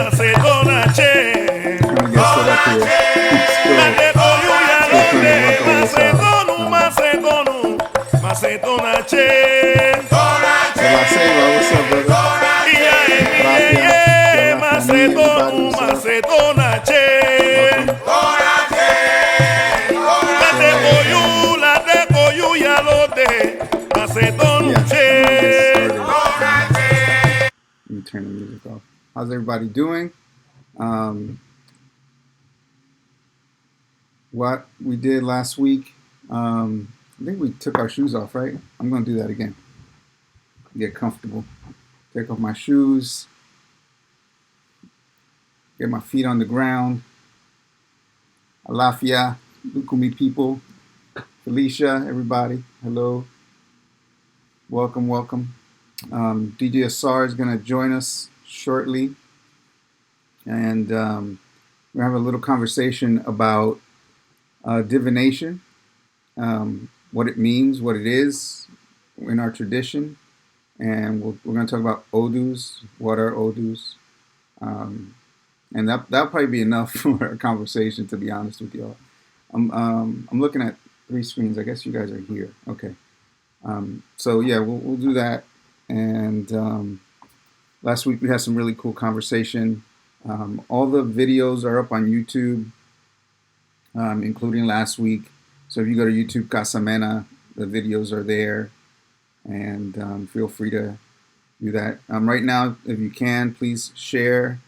Let me turn the music off. How's everybody doing? What we did last week, I think we took our shoes off, right? I'm going to do that again. Get comfortable. Take off my shoes. Get my feet on the ground. Alafia, Lukumi people. Felicia, everybody. Hello. Welcome, welcome. DJ Asar is going to join us shortly. And we're going to have a little conversation about divination, what it means, what it is in our tradition. And we're going to talk about odus. What are odus? And that'll probably be enough for a conversation, to be honest with y'all. I'm looking at 3 screens. I guess you guys are here. Okay. So yeah, we'll do that. And last week we had some really cool conversation. All the videos are up on YouTube, including last week. So if you go to YouTube Casa Mena, the videos are there. And feel free to do that. Right now, if you can, please share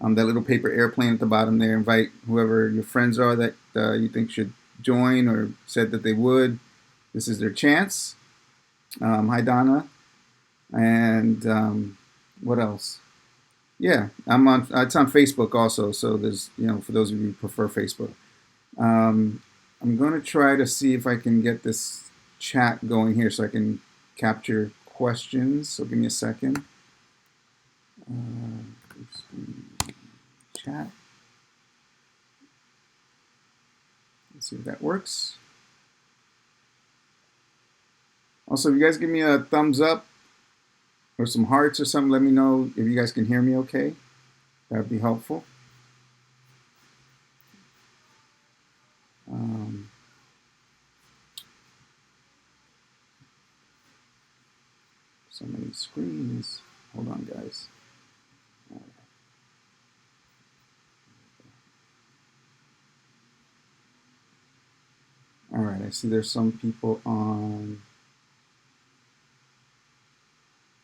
that little paper airplane at the bottom there. Invite whoever your friends are that you think should join or said that they would. This is their chance. Hi, Donna. And what else? Yeah, it's on Facebook also. So there's, for those of you who prefer Facebook. I'm going to try to see if I can get this chat going here so I can capture questions. So give me a second. Chat. Let's see if that works. Also, if you guys give me a thumbs up or some hearts or something, let me know if you guys can hear me okay. That would be helpful. So many screens. Hold on, guys. All right, I see there's some people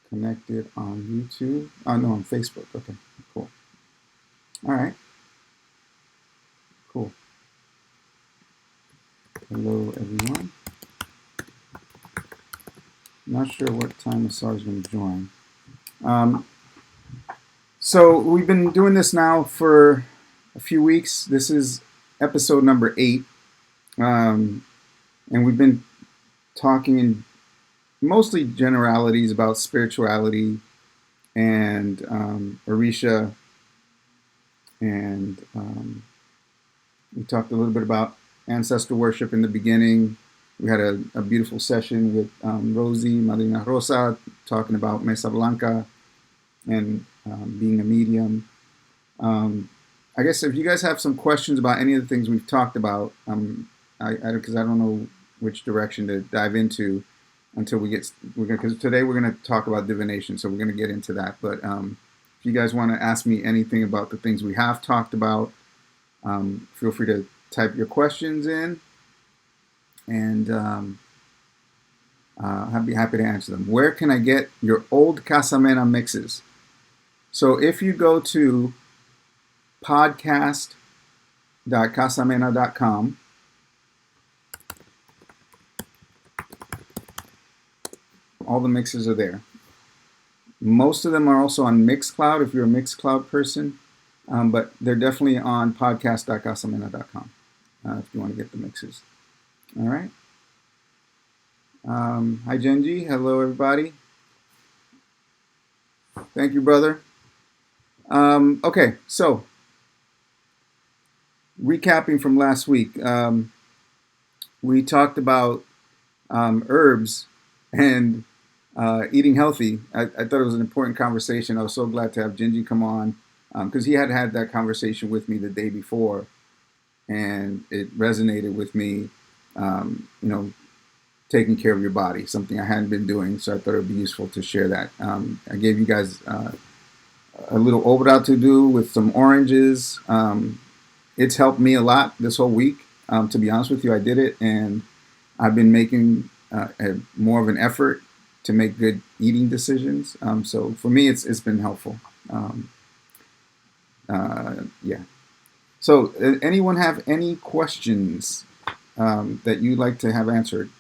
connected on YouTube. Oh, no, on Facebook. Okay, cool. All right. Cool. Hello, everyone. Not sure what time Asar is going to join. So we've been doing this now for a few weeks. This is episode number 8. And we've been talking in mostly generalities about spirituality and Orisha. And we talked a little bit about ancestor worship in the beginning. We had a beautiful session with Rosie, Madrina Rosa, talking about Mesa Blanca and being a medium. I guess if you guys have some questions about any of the things we've talked about, because I don't know which direction to dive into until because today we're going to talk about divination, so we're going to get into that. But if you guys want to ask me anything about the things we have talked about, feel free to type your questions in. And I'd be happy to answer them. Where can I get your old Casa Mena mixes? So if you go to podcast.casamena.com, all the mixes are there. Most of them are also on Mixcloud if you're a Mixcloud person, but they're definitely on podcast.casamena.com if you want to get the mixes. All right. Hi, Genji. Hello, everybody. Thank you, brother. Okay, so recapping from last week, we talked about herbs and eating healthy. I thought it was an important conversation. I was so glad to have Genji come on. because he had had that conversation with me the day before, and it resonated with me. You know, taking care of your body, something I hadn't been doing, so I thought it would be useful to share that. I gave you guys a little obra to do with some oranges. It's helped me a lot this whole week. To be honest with you, I did it, and I've been making more of an effort to make good eating decisions. So for me, it's been helpful. Yeah. So anyone have any questions that you'd like to have answered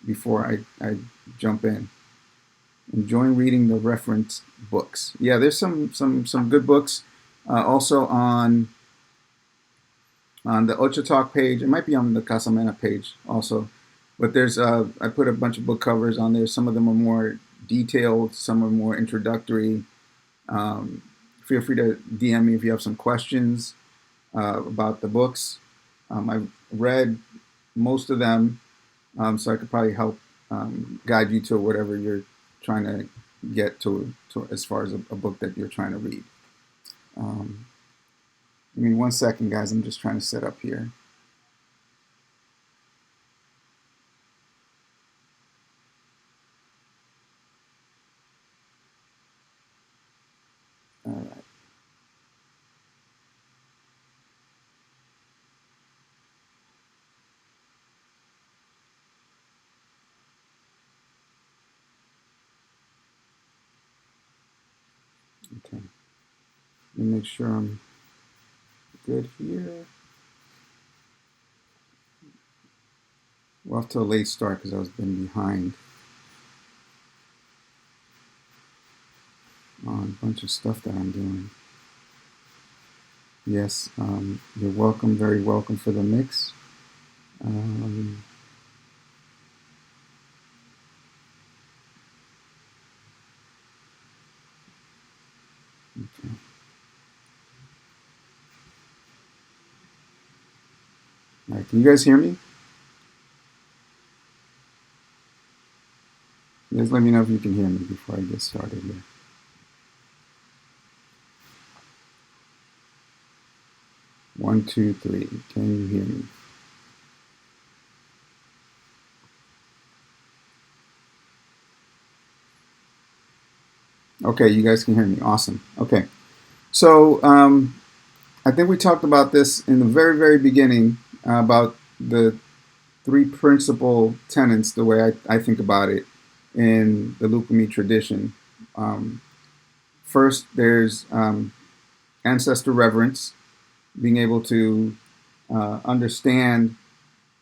before I jump in? Enjoying reading the reference books. Yeah, there's some good books also on the Ocha Talk page. It might be on the Casa Mena page also. But there's I put a bunch of book covers on there. Some of them are more detailed, some are more introductory. Feel free to DM me if you have some questions about the books. I've read most of them, so I could probably help guide you to whatever you're trying to get to as far as a book that you're trying to read. Give me 1 second, guys. I'm just trying to set up here. All right. Okay. Let me make sure I'm good here. We're off to a late start because I was been behind on a bunch of stuff that I'm doing. Yes, you're welcome, very welcome for the mix. Okay. All right, can you guys hear me? Just let me know if you can hear me before I get started here. 1, 2, 3. Can you hear me? Okay, you guys can hear me. Awesome. Okay. So I think we talked about this in the very, very beginning about the three principal tenets, the way I think about it in the Lukumi tradition. First, there's ancestor reverence, being able to understand,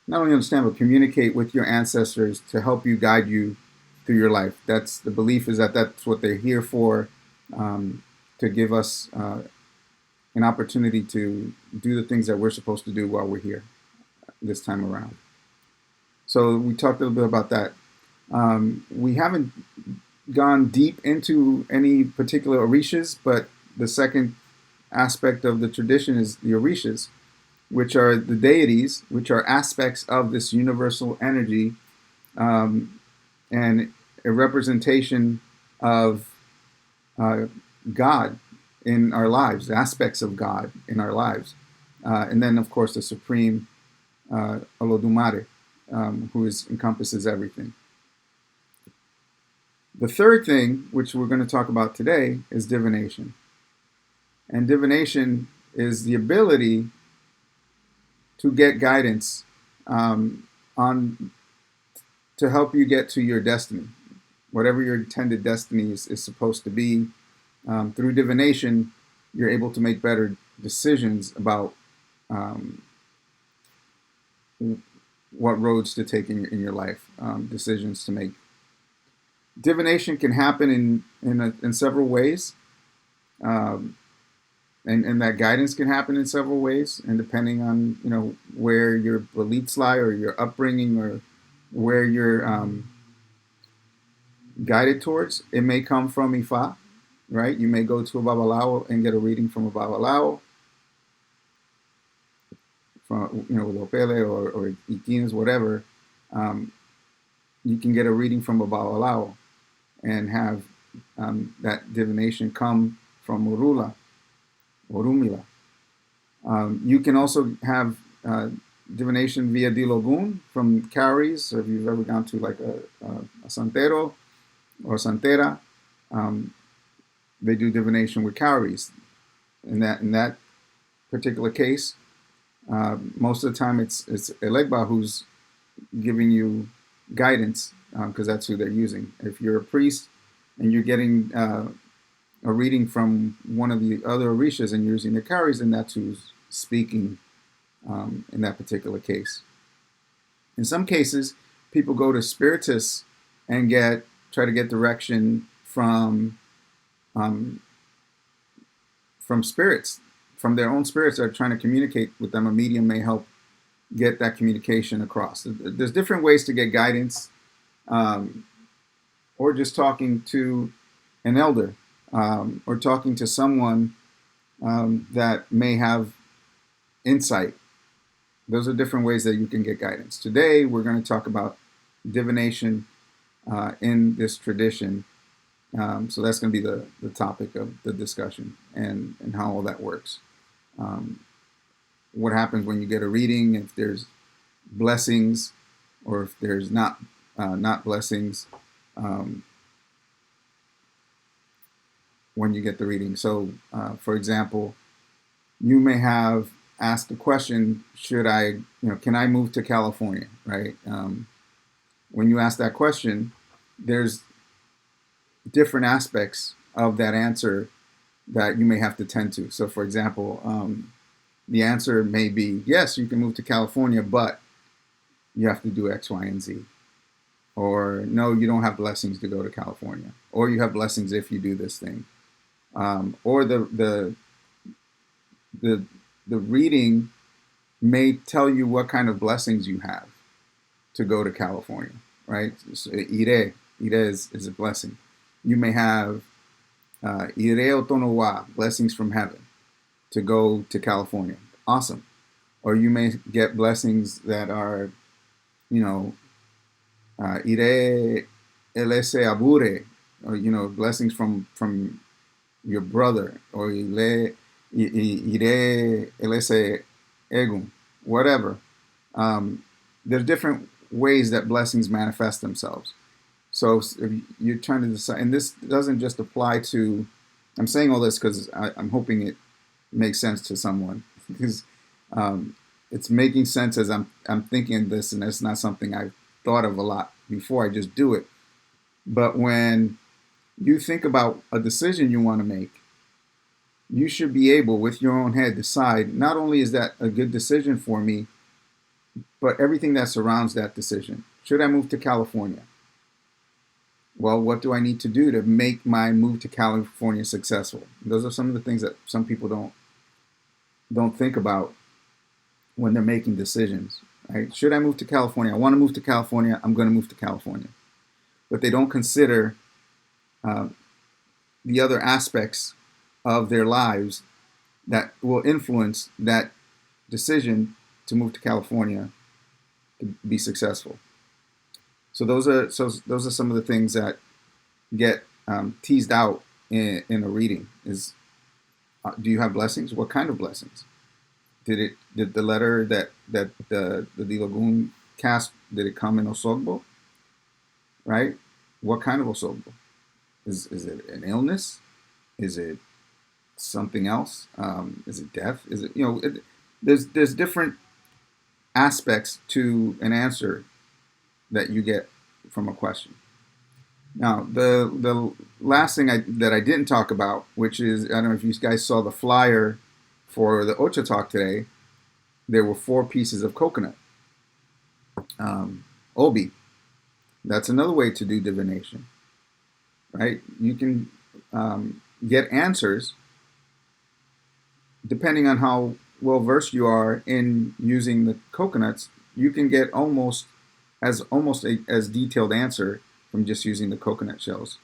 not only understand, but communicate with your ancestors to help you guide you through your life. That's the belief, is that that's what they're here for, to give us an opportunity to do the things that we're supposed to do while we're here this time around. So we talked a little bit about that. We haven't gone deep into any particular Orishas, but the second aspect of the tradition is the Orishas, which are the deities, which are aspects of this universal energy, and a representation of God in our lives, aspects of God in our lives. And then, of course, the Supreme Olodumare, who encompasses everything. The third thing, which we're going to talk about today, is divination. And divination is the ability to get guidance on to help you get to your destiny, whatever your intended destiny is supposed to be. Through divination, you're able to make better decisions about what roads to take in your life, decisions to make. Divination can happen in several ways, and that guidance can happen in several ways, and depending on where your beliefs lie or your upbringing or where you're guided towards, it may come from Ifa, right? You may go to a Babalao and get a reading from a Babalao, from with Opele or Iquinas, whatever. You can get a reading from a Babalao and have that divination come from Murula. Orumila. You can also have divination via dilogun from cowries. So if you've ever gone to like a santero or santera, um, they do divination with cowries. In that particular case, most of the time it's Elegba who's giving you guidance because that's who they're using. If you're a priest and you're getting a reading from one of the other Orishas and you're using the cowries, then that's who's speaking in that particular case. In some cases, people go to spiritists and try to get direction um, from spirits, from their own spirits that are trying to communicate with them. A medium may help get that communication across. There's different ways to get guidance, or just talking to an elder, or talking to someone that may have insight. Those are different ways that you can get guidance. Today, we're going to talk about divination in this tradition. So that's going to be the topic of the discussion and how all that works. What happens when you get a reading, if there's blessings or if there's not blessings when you get the reading. So, for example, you may have asked the question, can I move to California, right? When you ask that question, there's different aspects of that answer that you may have to tend to. So, for example, the answer may be, yes, you can move to California, but you have to do X, Y, and Z. Or, no, you don't have blessings to go to California. Or you have blessings if you do this thing. Or the reading may tell you what kind of blessings you have to go to California, right? So, ire is a blessing. You may have ire otonowa, blessings from heaven, to go to California. Awesome. Or you may get blessings that are, ire elese abure, or, blessings from your brother, or ire elese egum, whatever. There's different ways that blessings manifest themselves. So if you're trying to decide, and this doesn't just apply to, I'm saying all this because I'm hoping it makes sense to someone, because it's making sense as I'm thinking this, and it's not something I've thought of a lot before. I just do it. But when you think about a decision you want to make, you should be able, with your own head, decide not only is that a good decision for me, but everything that surrounds that decision. Should I move to California? Well, what do I need to do to make my move to California successful? Those are some of the things that some people don't think about when they're making decisions. Right? Should I move to California? I want to move to California. I'm going to move to California. But they don't consider the other aspects of their lives that will influence that decision to move to California to be successful. So those are some of the things that get teased out in a reading. Is do you have blessings? What kind of blessings? Did the letter that the Dilogun cast, did it come in Osogbo? Right? What kind of Osogbo? Is it an illness? Is it something else? Is it death? Is it there's different aspects to an answer that you get from a question. Now, the last thing that I didn't talk about, which is, I don't know if you guys saw the flyer for the Ocha talk today, there were 4 pieces of coconut. Obi, that's another way to do divination, right? You can get answers depending on how well versed you are in using the coconuts. You can get almost as detailed answer from just using the coconut shells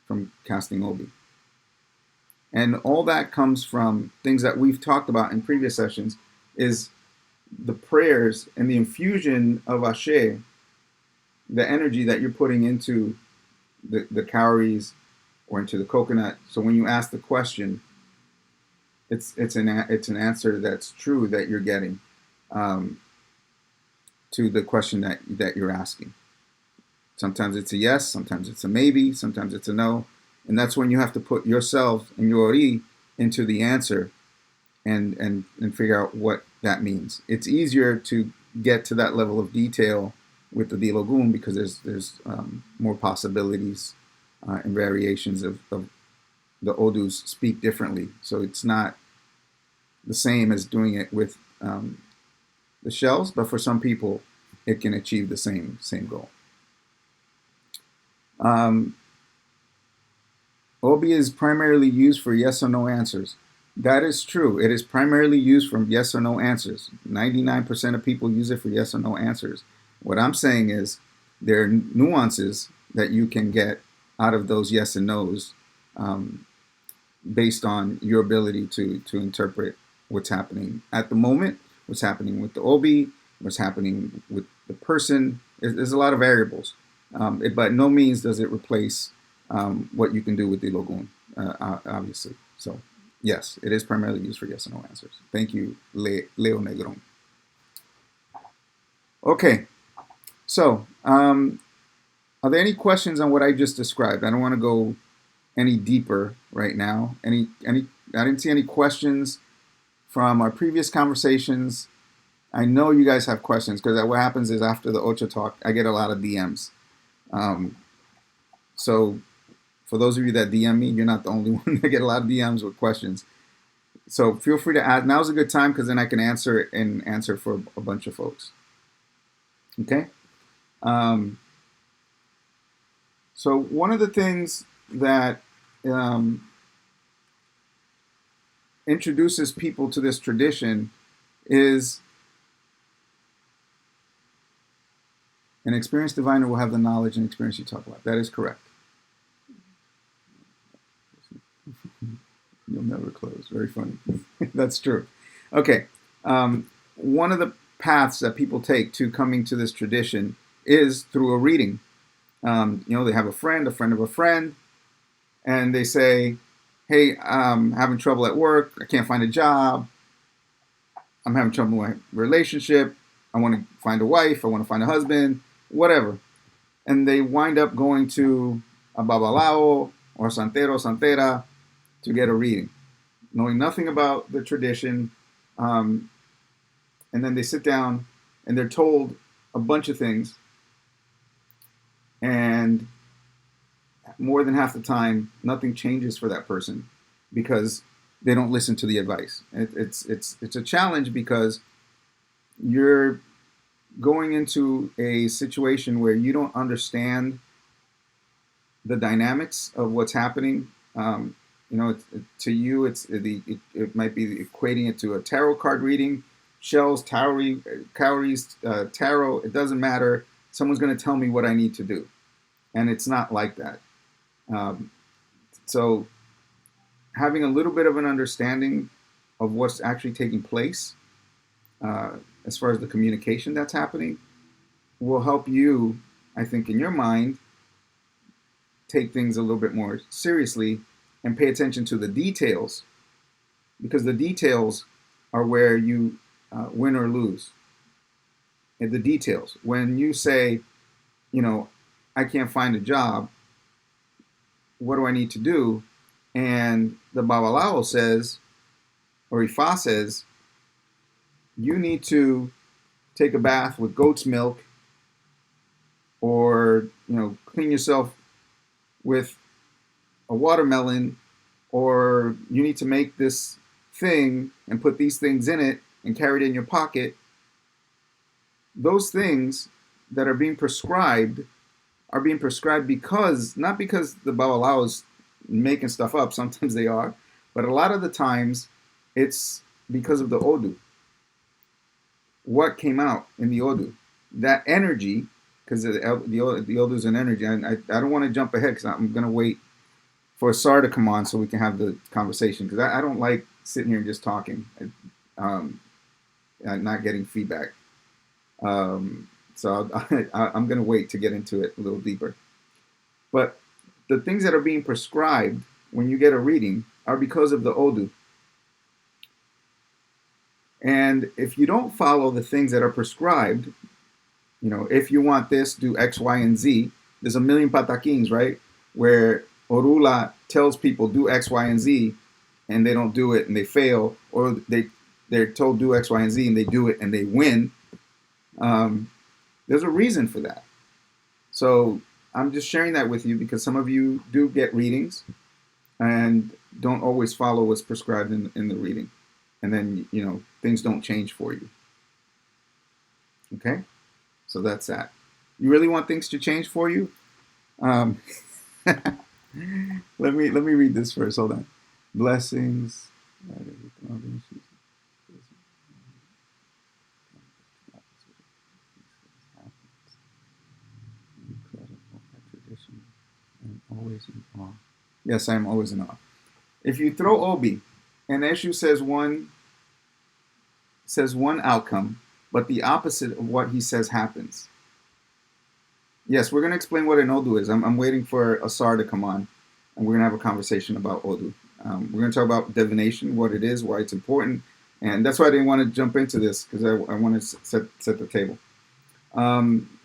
from casting Obi. And all that comes from things that we've talked about in previous sessions, is the prayers and the infusion of Ashe, the energy that you're putting into the cowries or into the coconut. So when you ask the question, it's an answer that's true that you're getting to the question that you're asking. Sometimes it's a yes, sometimes it's a maybe, sometimes it's a no, and that's when you have to put yourself and your ori into the answer and figure out what that means. It's easier to get to that level of detail with the dilogun because there's more possibilities and variations of the odus speak differently. So it's not the same as doing it with the shells, but for some people, it can achieve the same goal. Obi is primarily used for yes or no answers. That is true. It is primarily used for yes or no answers. 99% of people use it for yes or no answers. What I'm saying is there are nuances that you can get out of those yes and no's based on your ability to interpret what's happening at the moment, what's happening with the obi, what's happening with the person. There's a lot of variables. By no means does it replace what you can do with the dilogun, obviously. So, yes, it is primarily used for yes and no answers. Thank you, Leo Negron. Okay, so are there any questions on what I just described? I don't want to go any deeper right now. I didn't see any questions from our previous conversations. I know you guys have questions because what happens is after the Ocha talk, I get a lot of DMs. So for those of you that DM me, you're not the only one. I get a lot of DMs with questions. So feel free to ask. Now's a good time because then I can answer for a bunch of folks. Okay? So one of the things that introduces people to this tradition is an experienced diviner will have the knowledge and experience you talk about. That is correct. You'll never close. Very funny. That's true. Okay. One of the paths that people take to coming to this tradition is through a reading. They have a friend of a friend, and they say, hey, I'm having trouble at work. I can't find a job. I'm having trouble with my relationship. I want to find a wife. I want to find a husband, whatever. And they wind up going to a babalao or santero, santera to get a reading, knowing nothing about the tradition. And then they sit down and they're told a bunch of things. And more than half the time, nothing changes for that person because they don't listen to the advice. It's a challenge because you're going into a situation where you don't understand the dynamics of what's happening. To you, it might be equating it to a tarot card reading, shells, cowries, tarot. It doesn't matter. Someone's going to tell me what I need to do, and it's not like that. So having a little bit of an understanding of what's actually taking place as far as the communication that's happening will help you, I think, in your mind, take things a little bit more seriously and pay attention to the details, because the details are where you win or lose. And the details. When you say, I can't find a job, what do I need to do? And the babalao says, or Ifa says, you need to take a bath with goat's milk, or clean yourself with a watermelon, or you need to make this thing and put these things in it and carry it in your pocket. Those things that are being prescribed because, not because the babalao is making stuff up, sometimes they are, but a lot of the times it's because of the odu. What came out in the odu? That energy, because the odu is an energy. I don't want to jump ahead because I'm going to wait for Sar to come on so we can have the conversation, because I don't like sitting here and just talking and not getting feedback. So I'm going to wait to get into it a little deeper. But the things that are being prescribed when you get a reading are because of the odu. And if you don't follow the things that are prescribed, if you want this, do X, Y, and Z. There's a million patakins, right? Where Orula tells people do X, Y, and Z, and they don't do it and they fail, or they're told do X, Y, and Z and they do it and they win. There's a reason for that. So I'm just sharing that with you because some of you do get readings and don't always follow what's prescribed in the reading. And then, things don't change for you. Okay? So that's that. You really want things to change for you? Let me read this first. Hold on. Blessings. Always in awe. Yes, I am always in awe. If you throw Obi, and Eshu says one outcome, but the opposite of what he says happens. Yes, we're going to explain what an Odu is. I'm waiting for Asar to come on, and we're going to have a conversation about Odu. We're going to talk about divination, what it is, why it's important, and that's why I didn't want to jump into this, because I want to set the table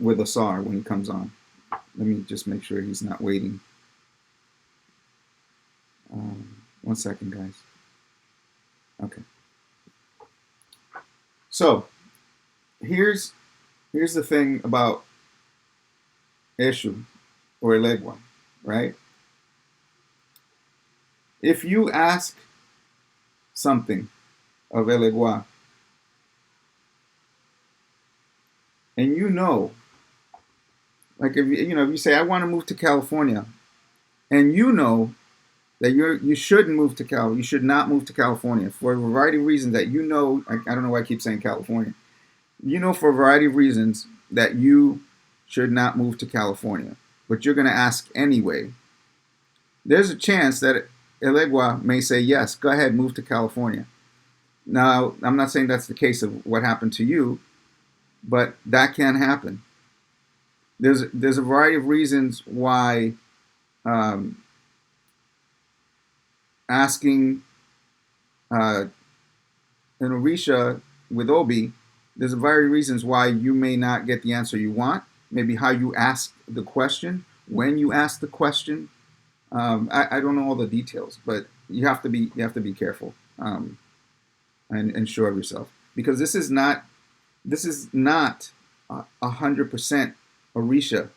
with Asar when he comes on. Let me just make sure he's not waiting. 1 second, guys. Okay. So, here's the thing about Eshu or Elegua, right? If you ask something of Elegua, and like if you say I want to move to California, and that you shouldn't move to you should not move to California for a variety of reasons that I don't know why I keep saying California. For a variety of reasons that you should not move to California, but you're going to ask anyway. There's a chance that Elegua may say, yes, go ahead, move to California. Now, I'm not saying that's the case of what happened to you, but that can happen. There's a variety of reasons why asking an Orisha with Obi, there's a variety of reasons why you may not get the answer you want. Maybe how you ask the question, when you ask the question. I don't know all the details, but you have to be careful and sure of yourself, because this is not 100% Orisha.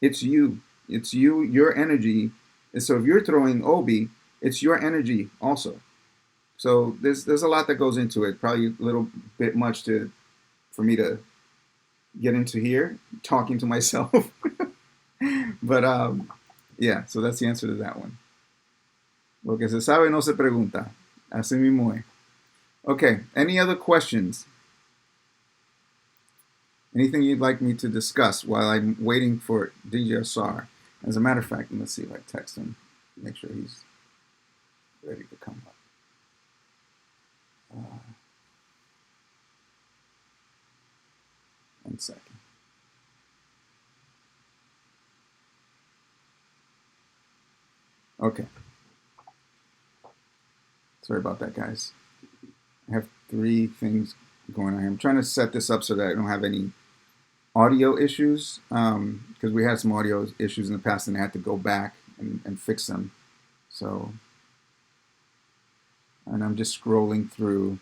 It's you. It's you. Your energy. And so if you're throwing Obi, it's your energy also. So there's a lot that goes into it. Probably a little bit much for me to get into here, talking to myself. But yeah, so that's the answer to that one. Lo que se sabe no se pregunta. Así mismo es. Okay, any other questions? Anything you'd like me to discuss while I'm waiting for DJ Asar? As a matter of fact, let's see if I text him. Make sure he's ready to come up. 1 second. Okay. Sorry about that, guys. I have 3 things going on here. I'm trying to set this up so that I don't have any audio issues, because we had some audio issues in the past and I had to go back and fix them. So, and I'm just scrolling through,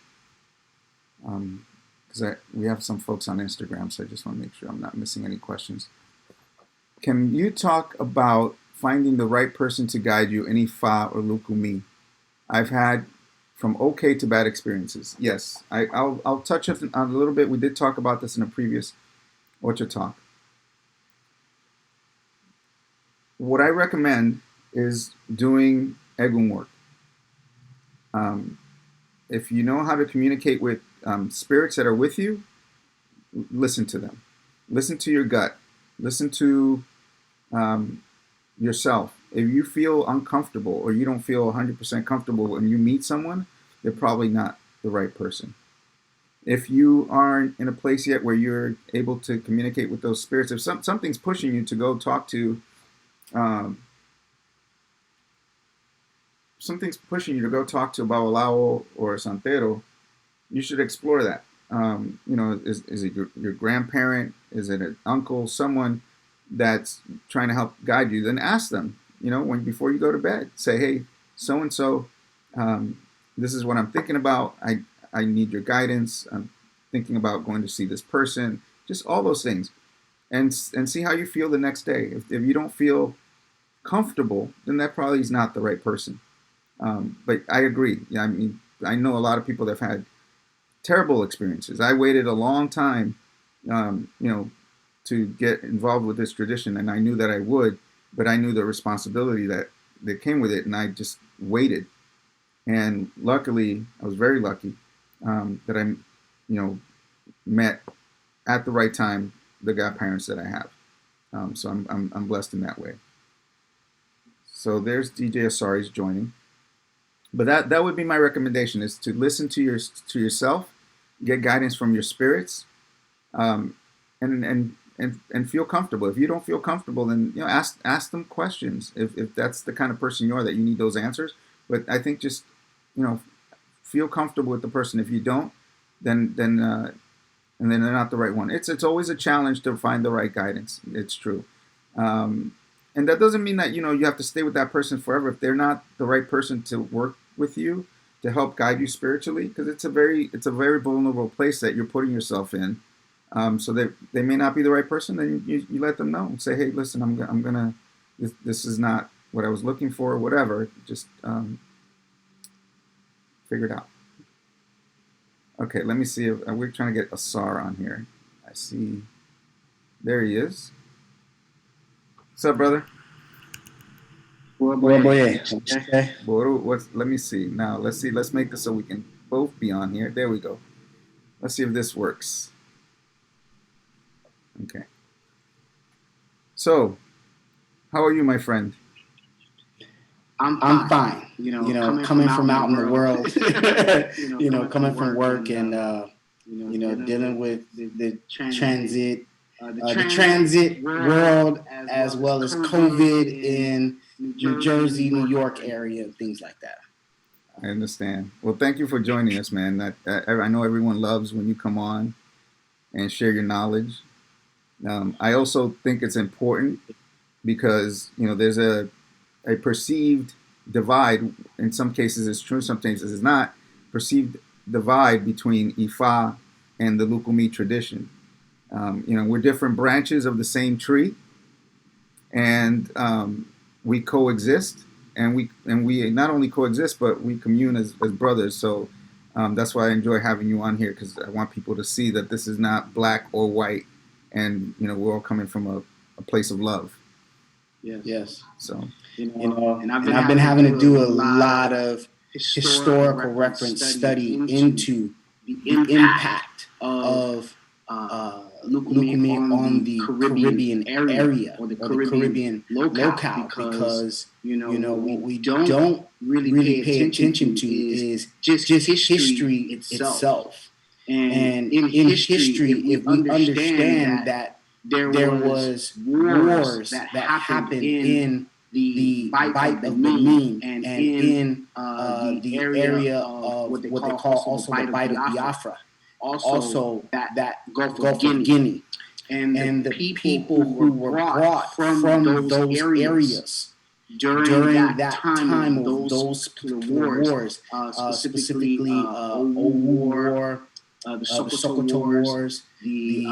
because we have some folks on Instagram, so I just want to make sure I'm not missing any questions. Can you talk about finding the right person to guide you in Ifa or Lukumi? I've had from okay to bad experiences. Yes, I'll touch on a little bit. We did talk about this in a previous Ocha talk. What I recommend is doing Egun work. If you know how to communicate with spirits that are with you, listen to them. Listen to your gut. Listen to yourself. If you feel uncomfortable or you don't feel 100% comfortable when you meet someone, they're probably not the right person. If you aren't in a place yet where you're able to communicate with those spirits, if something's pushing you to go talk to, something's pushing you to go talk to Babalao or Santero, you should explore that. Is it your grandparent? Is it an uncle? Someone that's trying to help guide you? Then ask them. When before you go to bed, say, "Hey, so and so, this is what I'm thinking about. I need your guidance. I'm thinking about going to see this person." Just all those things, and see how you feel the next day. If you don't feel comfortable, then that probably is not the right person. But I agree. Yeah, I mean, I know a lot of people that have had terrible experiences. I waited a long time, um, you know, to get involved with this tradition, and I knew that I would, but I knew the responsibility that came with it, and I just waited. And luckily, I was very lucky that met at the right time the godparents that I have. So I'm blessed in that way. So there's DJ Asari's joining. But that would be my recommendation: is to listen to yourself, get guidance from your spirits, um, and feel comfortable. If you don't feel comfortable, then ask them questions. If that's the kind of person you are that you need those answers. But I think just feel comfortable with the person. If you don't, then and then they're not the right one. It's always a challenge to find the right guidance. It's true. Um, and that doesn't mean that you have to stay with that person forever if they're not the right person to work with you to help guide you spiritually, because it's a very vulnerable place that you're putting yourself in. So they may not be the right person. Then you let them know and say, hey, listen, I'm gonna this is not what I was looking for, or whatever. Just figure it out. Okay, let me see if we're trying to get Asar on here. I see. There he is. What's up, brother? Well, boy, okay. Let me see. Now, let's see. Let's make this so we can both be on here. There we go. Let's see if this works. Okay. So, how are you, my friend? I'm fine. Coming from out in the world, coming from work and dealing with the transit world, as well as COVID in New Jersey, New York area, things like that. I understand. Well, thank you for joining us, man. I know everyone loves when you come on and share your knowledge. I also think it's important because there's a perceived divide. In some cases, it's true. Some cases, it's not. Perceived divide between Ifa and the Lukumi tradition. We're different branches of the same tree, and we coexist, and we not only coexist, but we commune as brothers. So that's why I enjoy having you on here, because I want people to see that this is not black or white, and we're all coming from a place of love. Yes. So and I've been having to do a lot of historical reference study into the impact of Lukumi on the Caribbean area or the Caribbean locale, because what we don't really pay attention to is just history itself. And in history, if we understand that there was wars that happened in the Bight of Benin and in the area of what they call also the Bight of Biafra, also that Gulf of Guinea. And the people who were brought from those areas during that time of those wars, specifically Owu War, the Sokoto Wars, the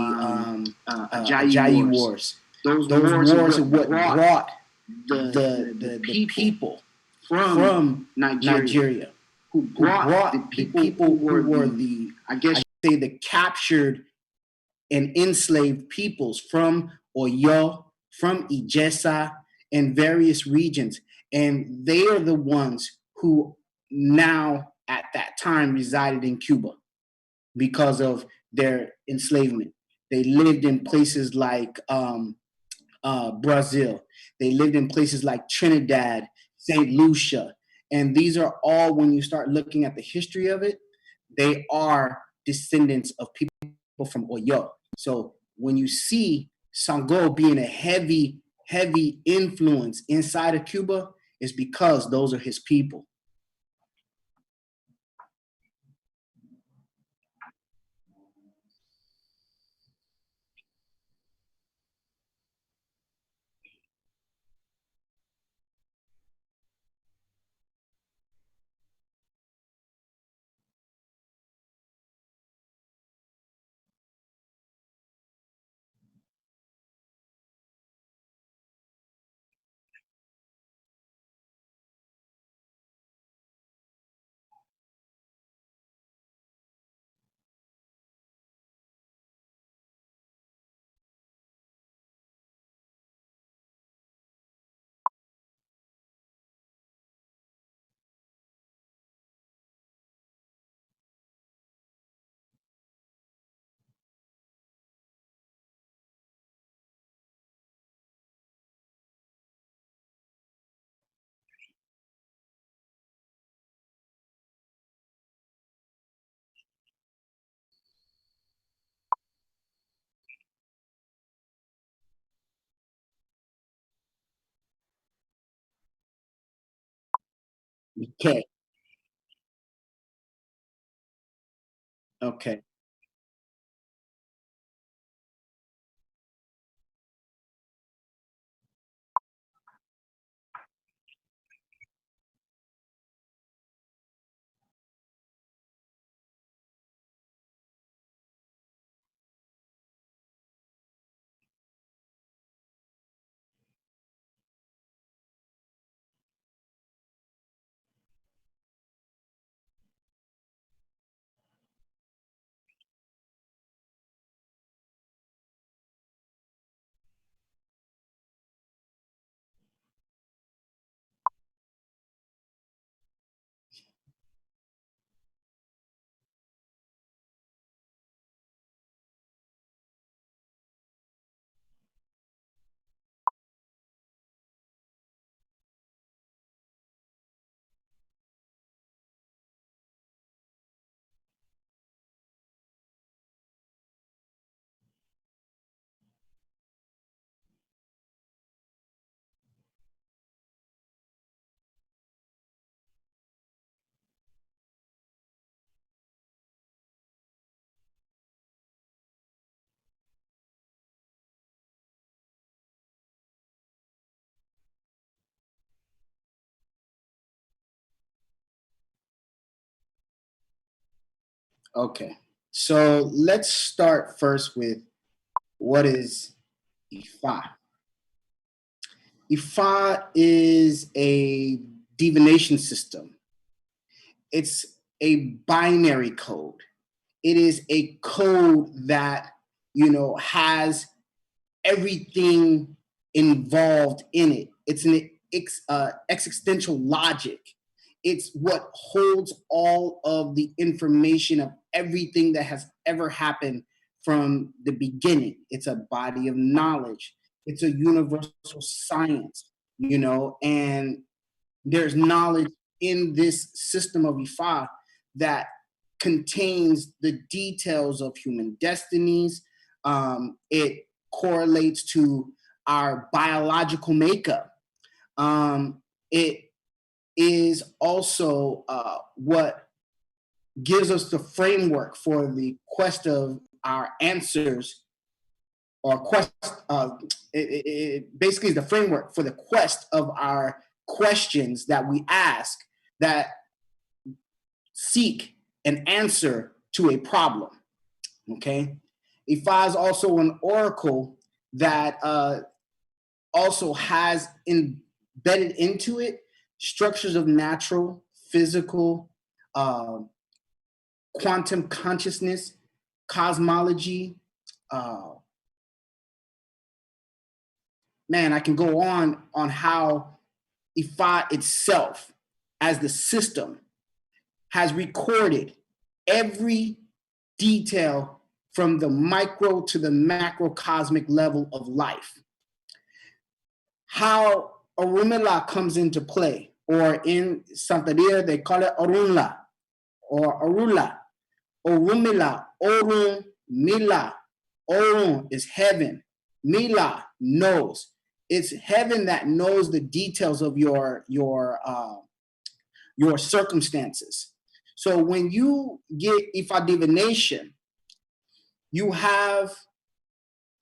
Ajayi Wars. Those wars are what brought the people from Nigeria, who brought the people who were the, I guess you say, the captured and enslaved peoples from Oyo, from Ijesa, and various regions. And they are the ones who now, at that time, resided in Cuba because of their enslavement. They lived in places like Brazil. They lived in places like Trinidad, St. Lucia. And these are all, when you start looking at the history of it, they are descendants of people from Oyo. So when you see Sango being a heavy influence inside of Cuba, it's because those are his people. Okay. Okay. Okay. So let's start first with what is Ifa. Ifa is a divination system. It's a binary code. It is a code that, has everything involved in it. It's an existential logic. It's what holds all of the information of everything that has ever happened from the beginning. It's a body of knowledge. It's a universal science, and there's knowledge in this system of Ifa that contains the details of human destinies. It correlates to our biological makeup. It is also what gives us the framework for the quest of our answers, or quest. It basically is the framework for the quest of our questions that we ask that seek an answer to a problem. Okay, Ifa is also an oracle that also has embedded into it structures of natural, physical, quantum consciousness, cosmology. Man, I can go on how Ifa itself, as the system, has recorded every detail from the micro to the macrocosmic level of life. How Orumila comes into play, or in Santeria, they call it Orunla or Orula. Orumila, Orun, Mila. Orun is heaven. Mila knows. It's heaven that knows the details of your circumstances. So when you get Ifa divination, you have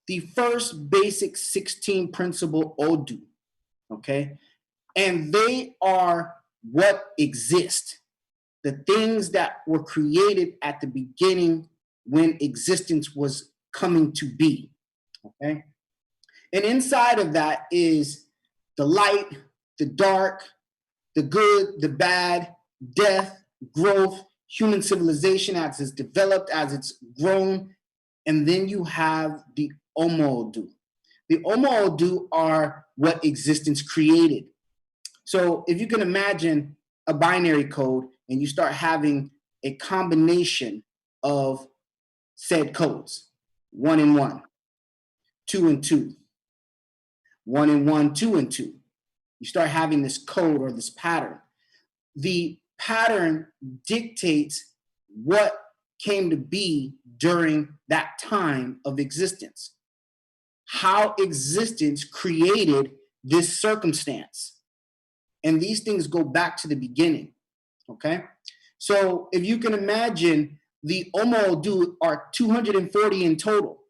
the first basic 16 principle Odu, okay? And they are what exist, the things that were created at the beginning when existence was coming to be, okay? And inside of that is the light, the dark, the good, the bad, death, growth, human civilization as it's developed, as it's grown. And then you have the Omodu. The Omodu are what existence created. So if you can imagine a binary code and you start having a combination of said codes, 1 and 1, 2 and 2, 1 and 1, 2 and 2. You start having this code or this pattern. The pattern dictates what came to be during that time of existence, how existence created this circumstance. And these things go back to the beginning, okay? So if you can imagine, the Omo Odu are 240 in total.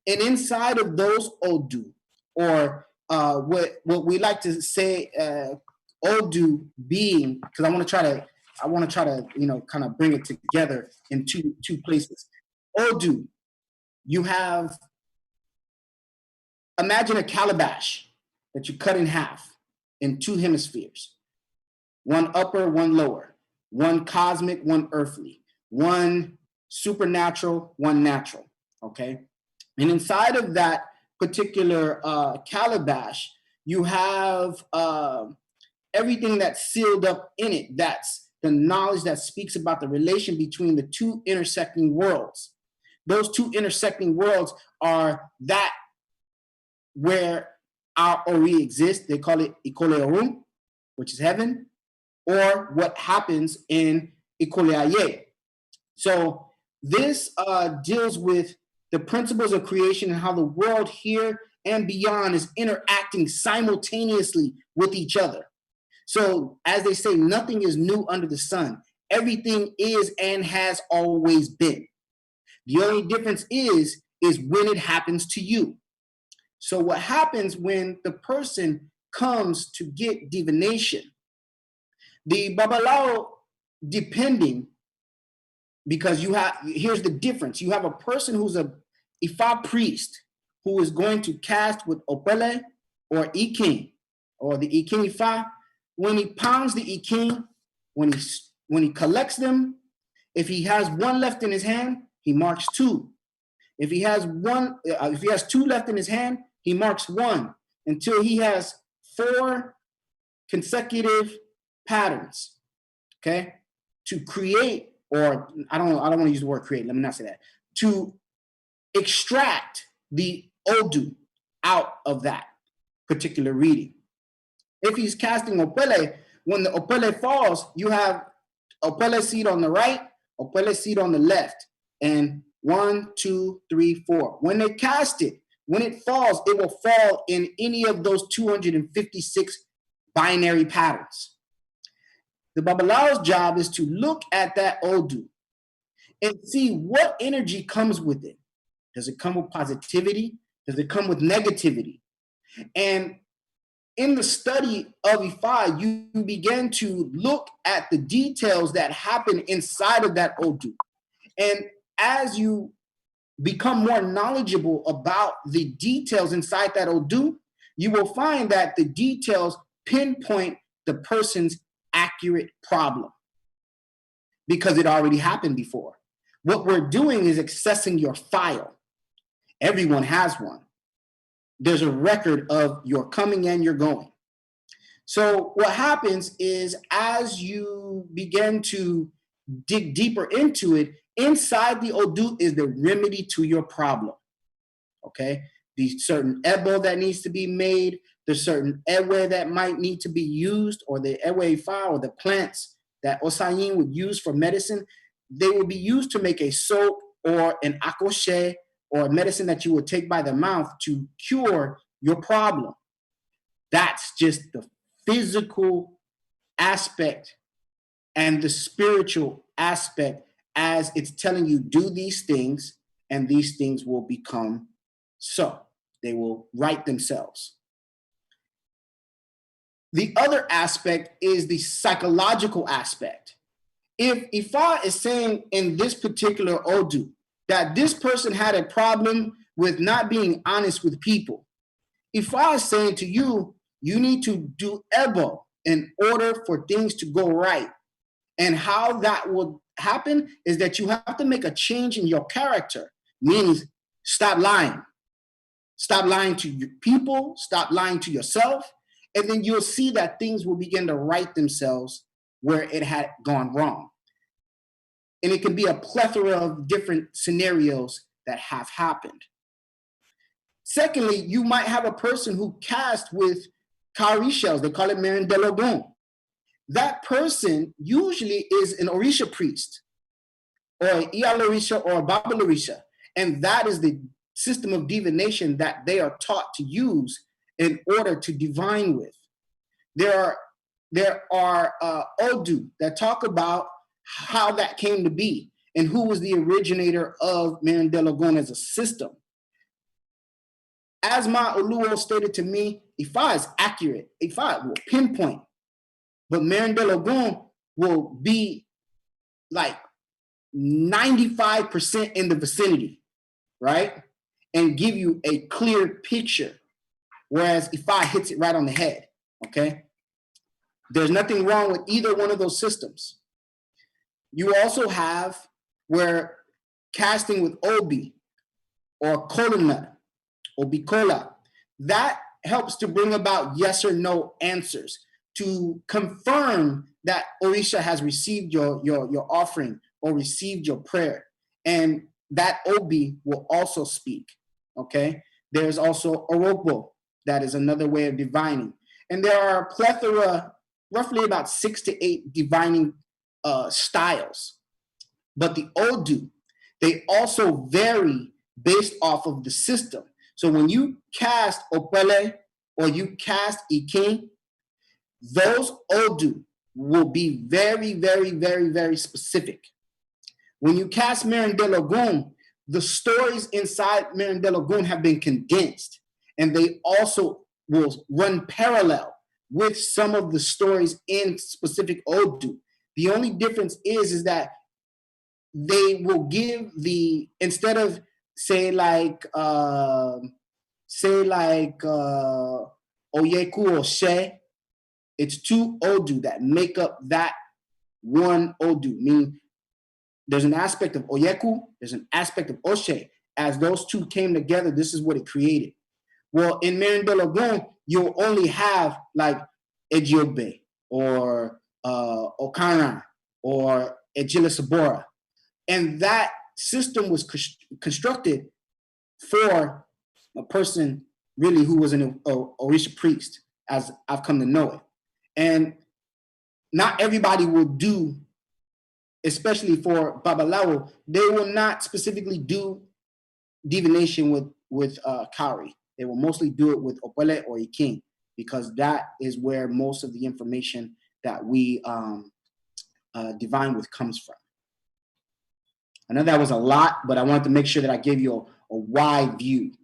And inside of those Odu, or what we like to say Odu being, because I want to try to kind of bring it together in two places. Odu, you have, imagine a calabash that you cut in half in two hemispheres, one upper, one lower, one cosmic, one earthly, one supernatural, one natural, okay? And inside of that particular calabash, you have everything that's sealed up in it. That's the knowledge that speaks about the relation between the two intersecting worlds. Those two intersecting worlds are that where our Ori exists. They call it Ikole Orum, which is heaven, or what happens in Ikole Aye. So this deals with the principles of creation and how the world here and beyond is interacting simultaneously with each other. So as they say, nothing is new under the sun. Everything is and has always been. The only difference is when it happens to you. So what happens when the person comes to get divination? The Babalao, depending, because here's the difference. You have a person who's a Ifa priest who is going to cast with Opele or Iking, or the Iking Ifa. When he pounds the Iking, when he collects them, if he has one left in his hand, he marks two. If he has two left in his hand, he marks one until he has 4 consecutive patterns, okay? To create, or I don't want to use the word create, let me not say that. To extract the Odu out of that particular reading. If he's casting Opele, when the Opele falls, you have Opele seed on the right, Opele seed on the left, and 1, 2, 3, 4. When they cast it, when it falls, it will fall in any of those 256 binary patterns. The Babalao's job is to look at that Odu and see what energy comes with it. Does it come with positivity? Does it come with negativity? And in the study of Ifa, you begin to look at the details that happen inside of that Odu. And as you become more knowledgeable about the details inside that Odu, you will find that the details pinpoint the person's accurate problem because it already happened before. What we're doing is accessing your file. Everyone has one. There's a record of your coming and your going. So what happens is as you begin to dig deeper into it, inside the Odu is the remedy to your problem, okay? The certain ebo that needs to be made, the certain ewe that might need to be used, or the ewe ifa, or the plants that Osayin would use for medicine, they will be used to make a soap or an akoshe, or a medicine that you would take by the mouth to cure your problem. That's just the physical aspect and the spiritual aspect, as it's telling you do these things and these things will become so. They will right themselves. The other aspect is the psychological aspect. If Ifa is saying in this particular Odu that this person had a problem with not being honest with people, Ifa is saying to you, you need to do Ebo in order for things to go right. And how that will happen is that you have to make a change in your character, means stop lying. Stop lying to your people, stop lying to yourself, and then you'll see that things will begin to right themselves where it had gone wrong. And it can be a plethora of different scenarios that have happened. Secondly, you might have a person who casts with cowrie shells. They call it Merendelogon. That person usually is an Orisha priest, or an Iyal Orisha, or a Babal Orisha. And that is the system of divination that they are taught to use in order to divine with. There are there are Odu that talk about how that came to be and who was the originator of Merindelagon as a system. As my Oluo stated to me, Ifa is accurate. Ifa will pinpoint, but Merindelagon will be like 95% in the vicinity, right? And give you a clear picture. Whereas Ifa hits it right on the head, okay? There's nothing wrong with either one of those systems. You also have where casting with Obi or Kolina or Bikola, that helps to bring about yes or no answers to confirm that Orisha has received your offering or received your prayer. And that Obi will also speak, okay? There's also Oropo, that is another way of divining. And there are a plethora, roughly about 6 to 8 divining styles. But the Odu, they also vary based off of the system. So when you cast Opele or you cast Ikin, those Odu will be very, very, very, very specific. When you cast Merindelagun, the stories inside Merindelagun have been condensed, and they also will run parallel with some of the stories in specific Odu. The only difference is that they will give the, instead of say like Oyeku or She, it's 2 Odu that make up that one Odu. Meaning there's an aspect of Oyeku, there's an aspect of Oshe. As those two came together, this is what it created. Well, in Merindelagun, you'll only have like Ejiobe or Okara or Ejilisabora. And that system was constructed for a person really who was an Orisha priest, as I've come to know it. And not everybody will do, especially for Babalawo, they will not specifically do divination with Kauri. They will mostly do it with Opele or Iking, because that is where most of the information that we divine with comes from. I know that was a lot, but I wanted to make sure that I gave you a wide view.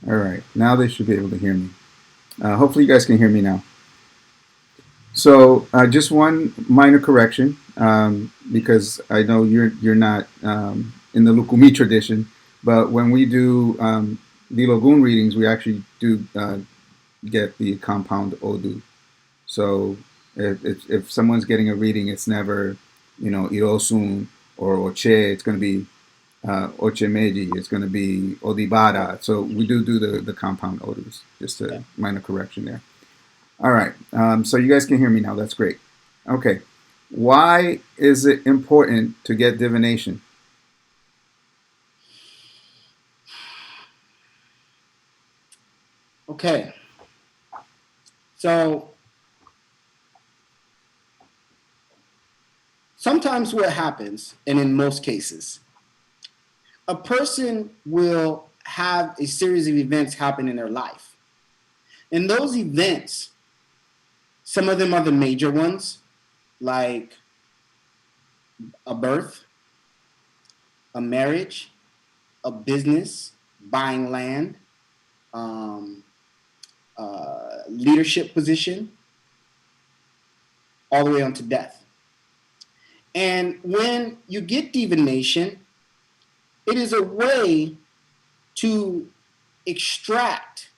All right, now they should be able to hear me. Hopefully, you guys can hear me now. So, just one minor correction, because I know you're not in the Lukumi tradition, but when we do the Logun readings, we actually do get the compound Odu. So, if someone's getting a reading, it's never, Irosun or Oche. It's going to be Oche Meiji. It's going to be Odibada. So we do the compound Odus. Just a minor correction there. All right. So you guys can hear me now. That's great. Okay. Why is it important to get divination? Okay. So sometimes what happens, and in most cases, a person will have a series of events happen in their life. And those events, some of them are the major ones, like a birth, a marriage, a business, buying land, leadership position, all the way on to death. And when you get divination, it is a way to extract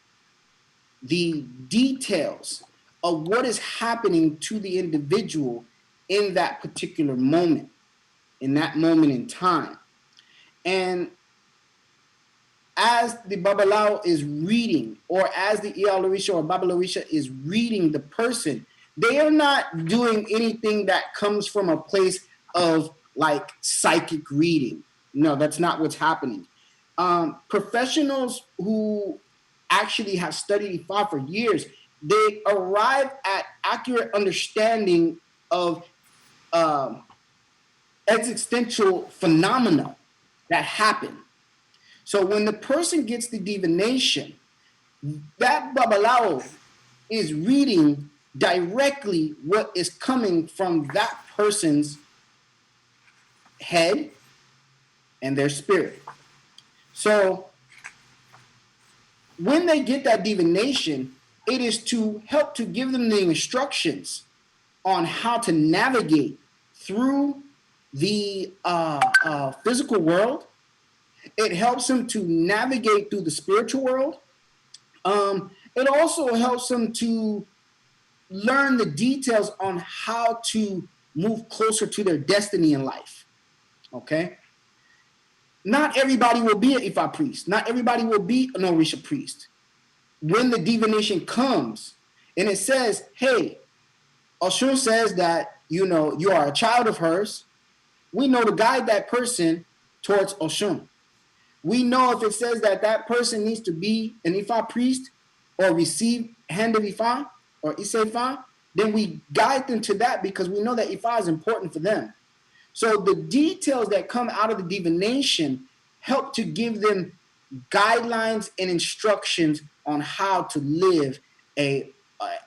the details of what is happening to the individual in that particular moment, in that moment in time. And as the Babalao is reading, or as the Orisha or Babalorisha is reading the person, they are not doing anything that comes from a place of like psychic reading. No, that's not what's happening. Professionals who actually have studied Ifa for years, they arrive at accurate understanding of existential phenomena that happen. So when the person gets the divination, that Babalao is reading directly what is coming from that person's head and their spirit. So when they get that divination, it is to help to give them the instructions on how to navigate through the physical world. It helps them to navigate through the spiritual world. It also helps them to learn the details on how to move closer to their destiny in life. Okay? Not everybody will be an Ifa priest. Not everybody will be an Orisha priest. When the divination comes and it says, hey, Oshun says that, you know, you are a child of hers, we know to guide that person towards Oshun. We know if it says that that person needs to be an Ifa priest or receive hand of Ifa or Ise Ifa, then we guide them to that because we know that Ifa is important for them. So the details that come out of the divination help to give them guidelines and instructions on how to live a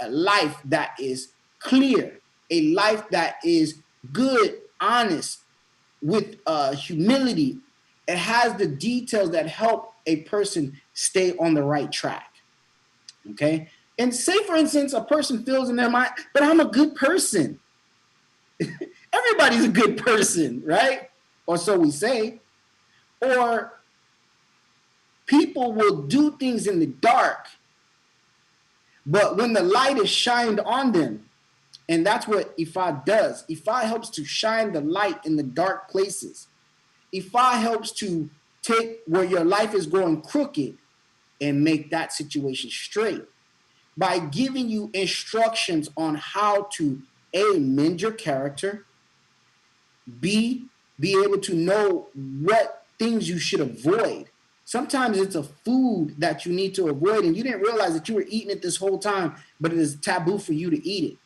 life that is clear, a life that is good, honest, with humility. It has the details that help a person stay on the right track. Okay? And say, for instance, a person feels in their mind, but I'm a good person. Everybody's a good person, right? Or so we say. Or people will do things in the dark, but when the light is shined on them, and that's what Ifa does. Ifa helps to shine the light in the dark places. Ifa helps to take where your life is going crooked and make that situation straight by giving you instructions on how to A, mend your character, B, be able to know what things you should avoid. Sometimes it's a food that you need to avoid and you didn't realize that you were eating it this whole time, but it is taboo for you to eat it.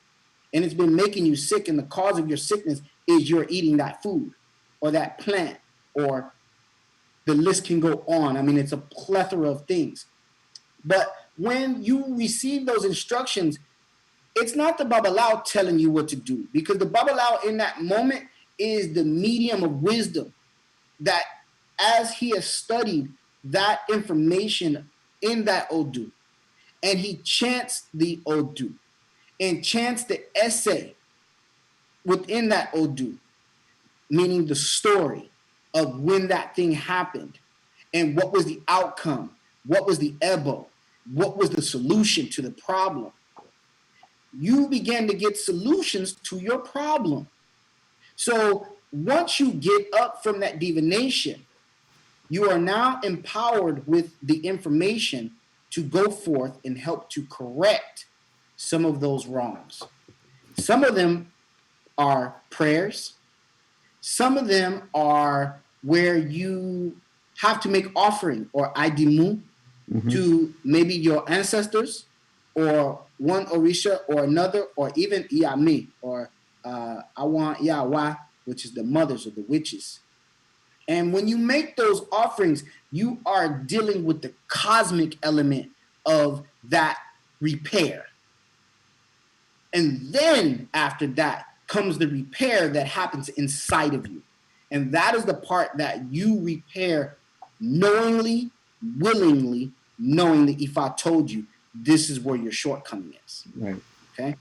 And it's been making you sick, and the cause of your sickness is you're eating that food or that plant, or the list can go on. I mean, it's a plethora of things. But when you receive those instructions, it's not the Babalao telling you what to do, because the Babalao in that moment is the medium of wisdom that, as he has studied that information in that Odu, and he chants the Odu and chants the essay within that Odu, meaning the story of when that thing happened and what was the outcome, what was the ebo, what was the solution to the problem. You begin to get solutions to your problem. So once you get up from that divination, you are now empowered with the information to go forth and help to correct some of those wrongs. Some of them are prayers. Some of them are where you have to make offering or aidimu to maybe your ancestors or one Orisha or another, or even Iami or Awan Yawa, which is the mothers or the witches. And when you make those offerings, you are dealing with the cosmic element of that repair. And then after that comes the repair that happens inside of you. And that is the part that you repair knowingly, willingly, knowing that Ifa told you this is where your shortcoming is. Right. Okay.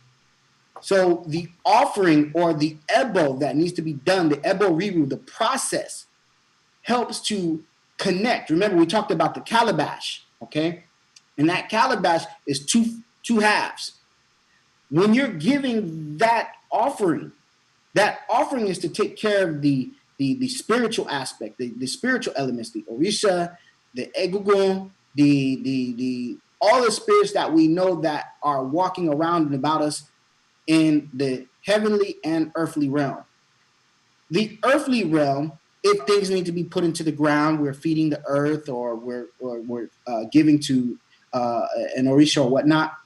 So the offering or the ebo that needs to be done, the ebo riru, the process, helps to connect. Remember, we talked about the calabash, okay? And that calabash is two halves. When you're giving that offering is to take care of the spiritual aspect, the spiritual elements, the Orisha, the Egungun, the all the spirits that we know that are walking around and about us in the heavenly and earthly realm. The earthly realm, if things need to be put into the ground, we're feeding the earth or we're giving to an Orisha or whatnot.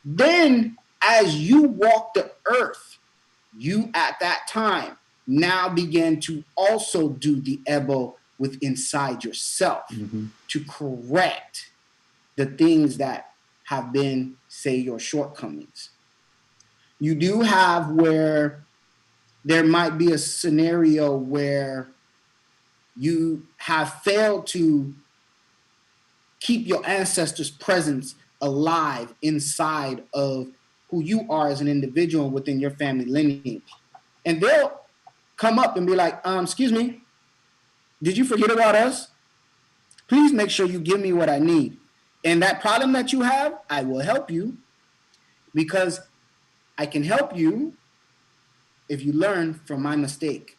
Then as you walk the earth, you at that time now begin to also do the ebo with inside yourself to correct the things that have been, say, your shortcomings. You do have where there might be a scenario where you have failed to keep your ancestors' presence alive inside of who you are as an individual within your family lineage. And they'll come up and be like, excuse me, did you forget about us? Please make sure you give me what I need. And that problem that you have, I will help you because I can help you if you learn from my mistake,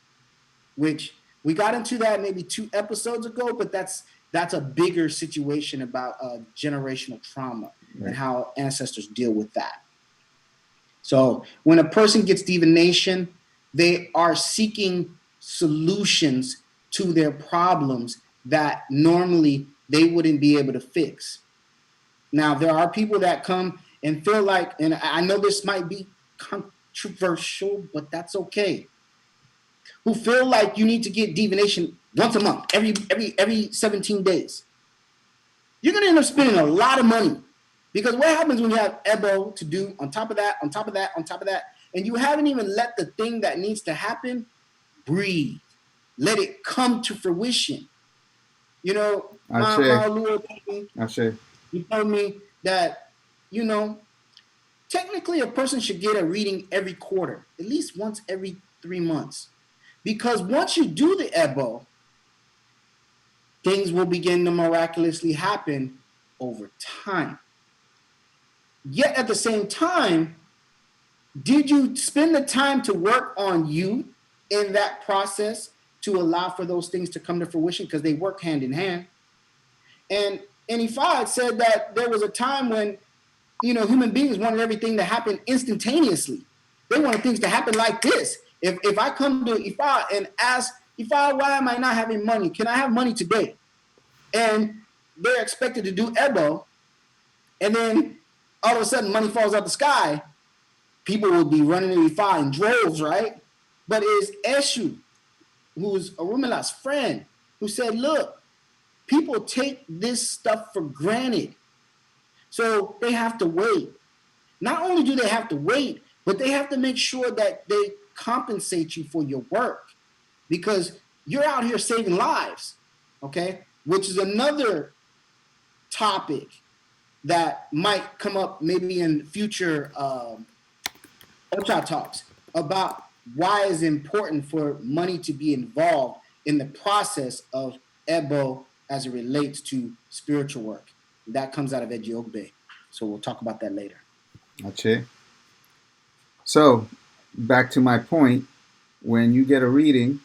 which we got into that maybe 2 episodes ago, but that's a bigger situation about generational trauma and how ancestors deal with that. So when a person gets divination, they are seeking solutions to their problems that normally they wouldn't be able to fix. Now, there are people that come and feel like, and I know this might be controversial, but that's okay, who feel like you need to get divination once a month, every 17 days. You're going to end up spending a lot of money because what happens when you have ebo to do on top of that, on top of that, on top of that, and you haven't even let the thing that needs to happen breathe. Let it come to fruition. You know, you told me that, you know, technically a person should get a reading every quarter, at least once every 3 months. Because once you do the ebo, things will begin to miraculously happen over time. Yet at the same time, did you spend the time to work on you in that process to allow for those things to come to fruition? Because they work hand in hand. And Ifad said that there was a time when, you know, human beings wanted everything to happen instantaneously. They wanted things to happen like this. If I come to Ifad and ask, Ifad, why am I not having money? Can I have money today? And they're expected to do ebo, and then all of a sudden money falls out the sky. People will be running to Ifad in droves, right? But it's Eshu, who's Arumila's friend, who said, look, people take this stuff for granted. So they have to wait. Not only do they have to wait, but they have to make sure that they compensate you for your work because you're out here saving lives, okay? Which is another topic that might come up maybe in future Ocha talks about why it's important for money to be involved in the process of ebo as it relates to spiritual work. That comes out of Ejiogbe. So we'll talk about that later. Okay. So back to my point, when you get a reading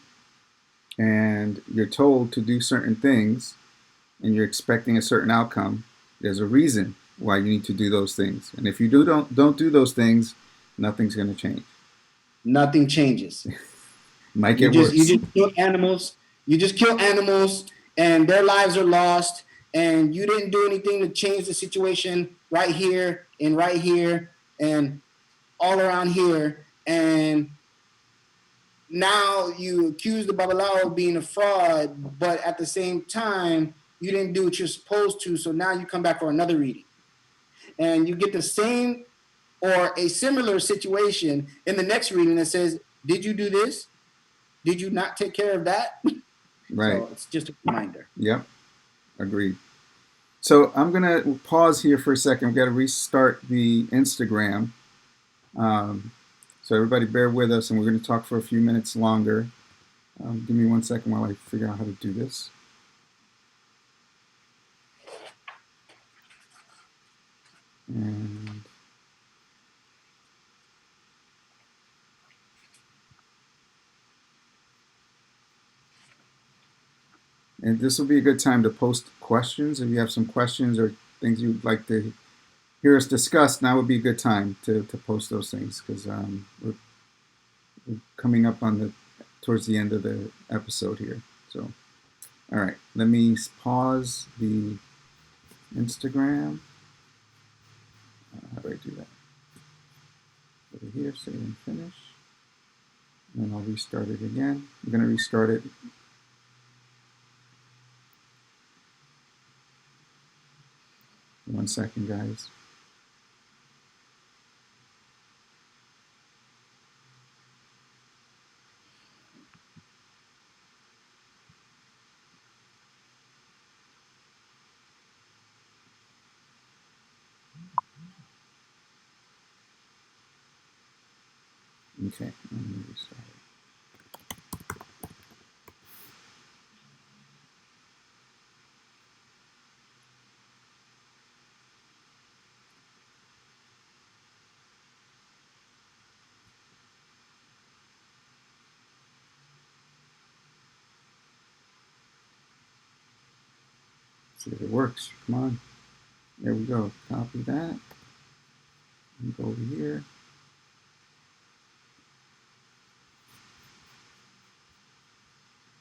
and you're told to do certain things and you're expecting a certain outcome, there's a reason why you need to do those things. And if you don't do those things, nothing's going to change. Nothing changes. Might get worse. You just kill animals. You just kill animals and their lives are lost. And you didn't do anything to change the situation right here and all around here. And now you accuse the Babalawo of being a fraud, but at the same time, you didn't do what you're supposed to. So now you come back for another reading. And you get the same or a similar situation in the next reading that says, did you do this? Did you not take care of that? Right. So it's just a reminder. Yep. Agreed. So I'm going to pause here for a second. We've got to restart the Instagram. So everybody bear with us, and we're going to talk for a few minutes longer. Give me 1 second while I figure out how to do this. And this will be a good time to post questions. If you have some questions or things you'd like to hear us discuss, now would be a good time to post those things, because we're coming up on towards the end of the episode here. So, all right, let me pause the Instagram. How do I do that? Over here, save and finish. And then I'll restart it again. I'm going to restart it. One second, guys. Okay, let me restart it. See if it works. Come on. There we go. Copy that. And go over here.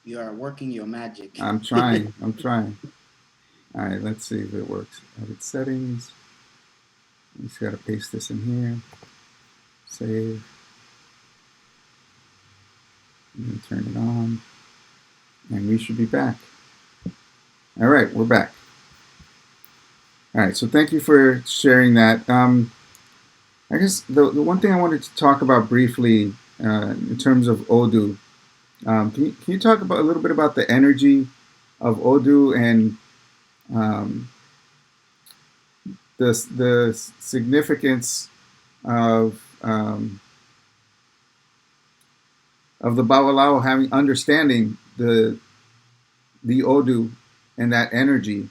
You are working your magic. I'm trying. I'm trying. All right, let's see if it works. Edit settings. You just got to paste this in here. Save. And then turn it on. And we should be back. All right, we're back. All right, so thank you for sharing that. I guess the one thing I wanted to talk about briefly in terms of Odu, can you talk about a little bit about the energy of Odu and the significance of the Babalawo having understanding the Odu and that energy,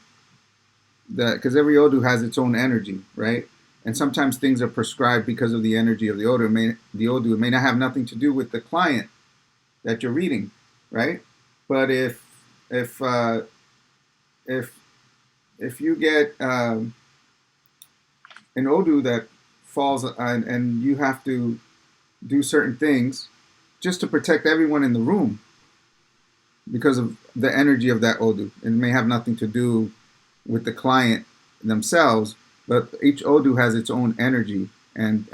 that because every Odu has its own energy, right? And sometimes things are prescribed because of the energy of the Odu. It may not have nothing to do with the client that you're reading, right? But if uh, if if you get an Odu that falls and you have to do certain things just to protect everyone in the room because of the energy of that Odu. It may have nothing to do with the client themselves, but each Odu has its own energy and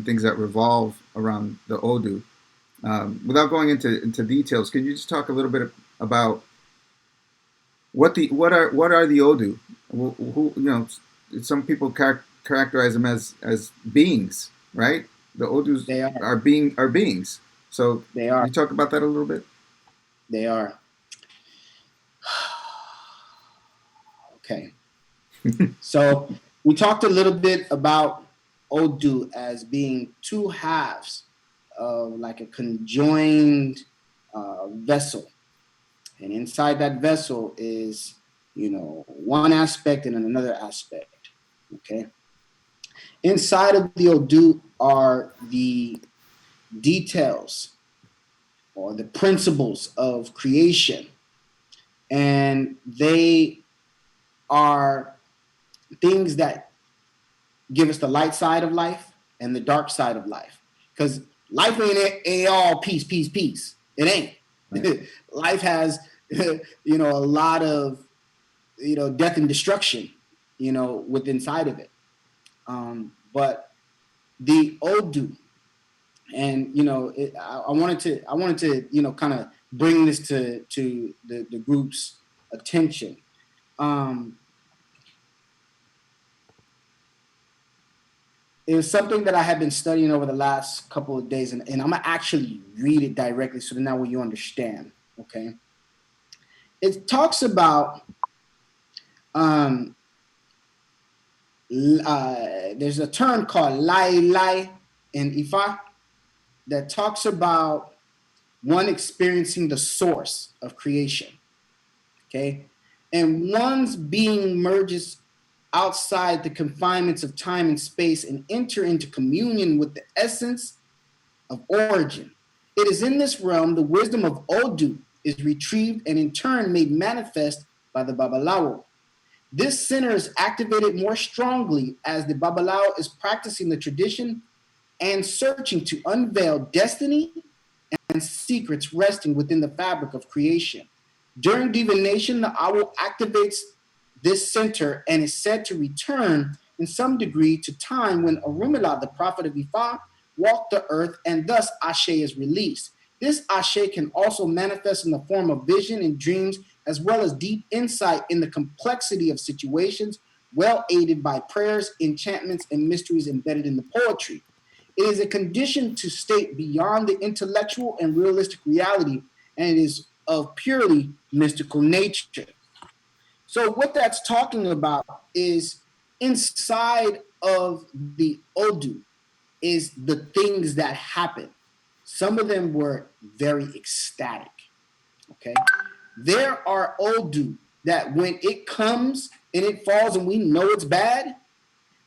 things that revolve around the Odu. Without going into details, can you just talk a little bit about what are the Odu? Who some people characterize them as beings, right? The Odus are beings. So They are. Can you talk about that a little bit? They are. Okay. So we talked a little bit about Odu as being two halves of like a conjoined vessel. And inside that vessel is, one aspect and another aspect. Okay. Inside of the Odu are the details or the principles of creation. And they are things that give us the light side of life and the dark side of life. Because life ain't all peace, peace, peace. It ain't. Right. Life has, a lot of, death and destruction, with inside of it. But the Odu, and I wanted to kind of bring this to the group's attention. It was something that I had been studying over the last couple of days, and I'm gonna actually read it directly so that now you understand. Okay, it talks about there's a term called lai in Ifa that talks about one experiencing the source of creation, okay? And one's being merges outside the confinements of time and space and enter into communion with the essence of origin. It is in this realm the wisdom of Odu is retrieved and in turn made manifest by the Babalawo. This center is activated more strongly as the Babalawo is practicing the tradition and searching to unveil destiny and secrets resting within the fabric of creation. During divination, the owl activates this center and is said to return in some degree to time when Orunmila, the prophet of Ifa, walked the earth, and thus Ashe is released. This Ashe can also manifest in the form of vision and dreams, as well as deep insight in the complexity of situations, well aided by prayers, enchantments, and mysteries embedded in the poetry. It is a condition to state beyond the intellectual and realistic reality, and it is of purely mystical nature. So what that's talking about is inside of the Odu is the things that happen. Some of them were very ecstatic, okay? There are Odu that when it comes and it falls and we know it's bad,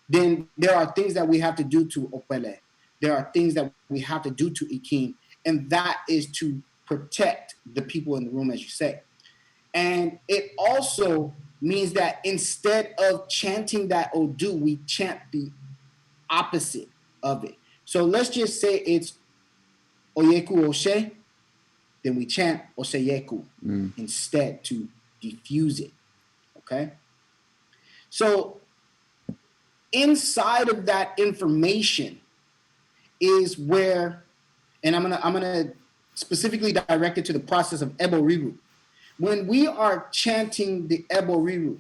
then there are things that we have to do to Opele. There are things that we have to do to Ikin, and that is to protect the people in the room, as you say. And it also means that instead of chanting that Odu, we chant the opposite of it. So let's just say it's Oyeku Oshe, then we chant Oseyeku instead to diffuse it, okay? So inside of that information is where, and I'm gonna specifically direct it to the process of Ebo Riru. When we are chanting the Ebo Riru,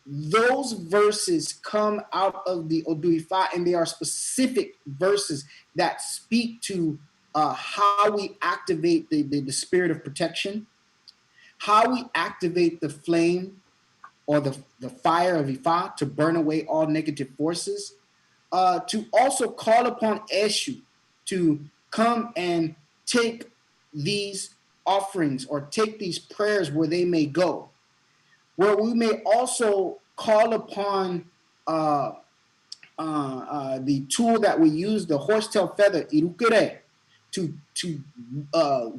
those verses come out of the Odu Ifa, and they are specific verses that speak to how we activate the spirit of protection, how we activate the flame or the fire of Ifa to burn away all negative forces, to also call upon Eshu to come and take these offerings or take these prayers where they may go. Where we may also call upon the tool that we use, the horsetail feather, irukere, to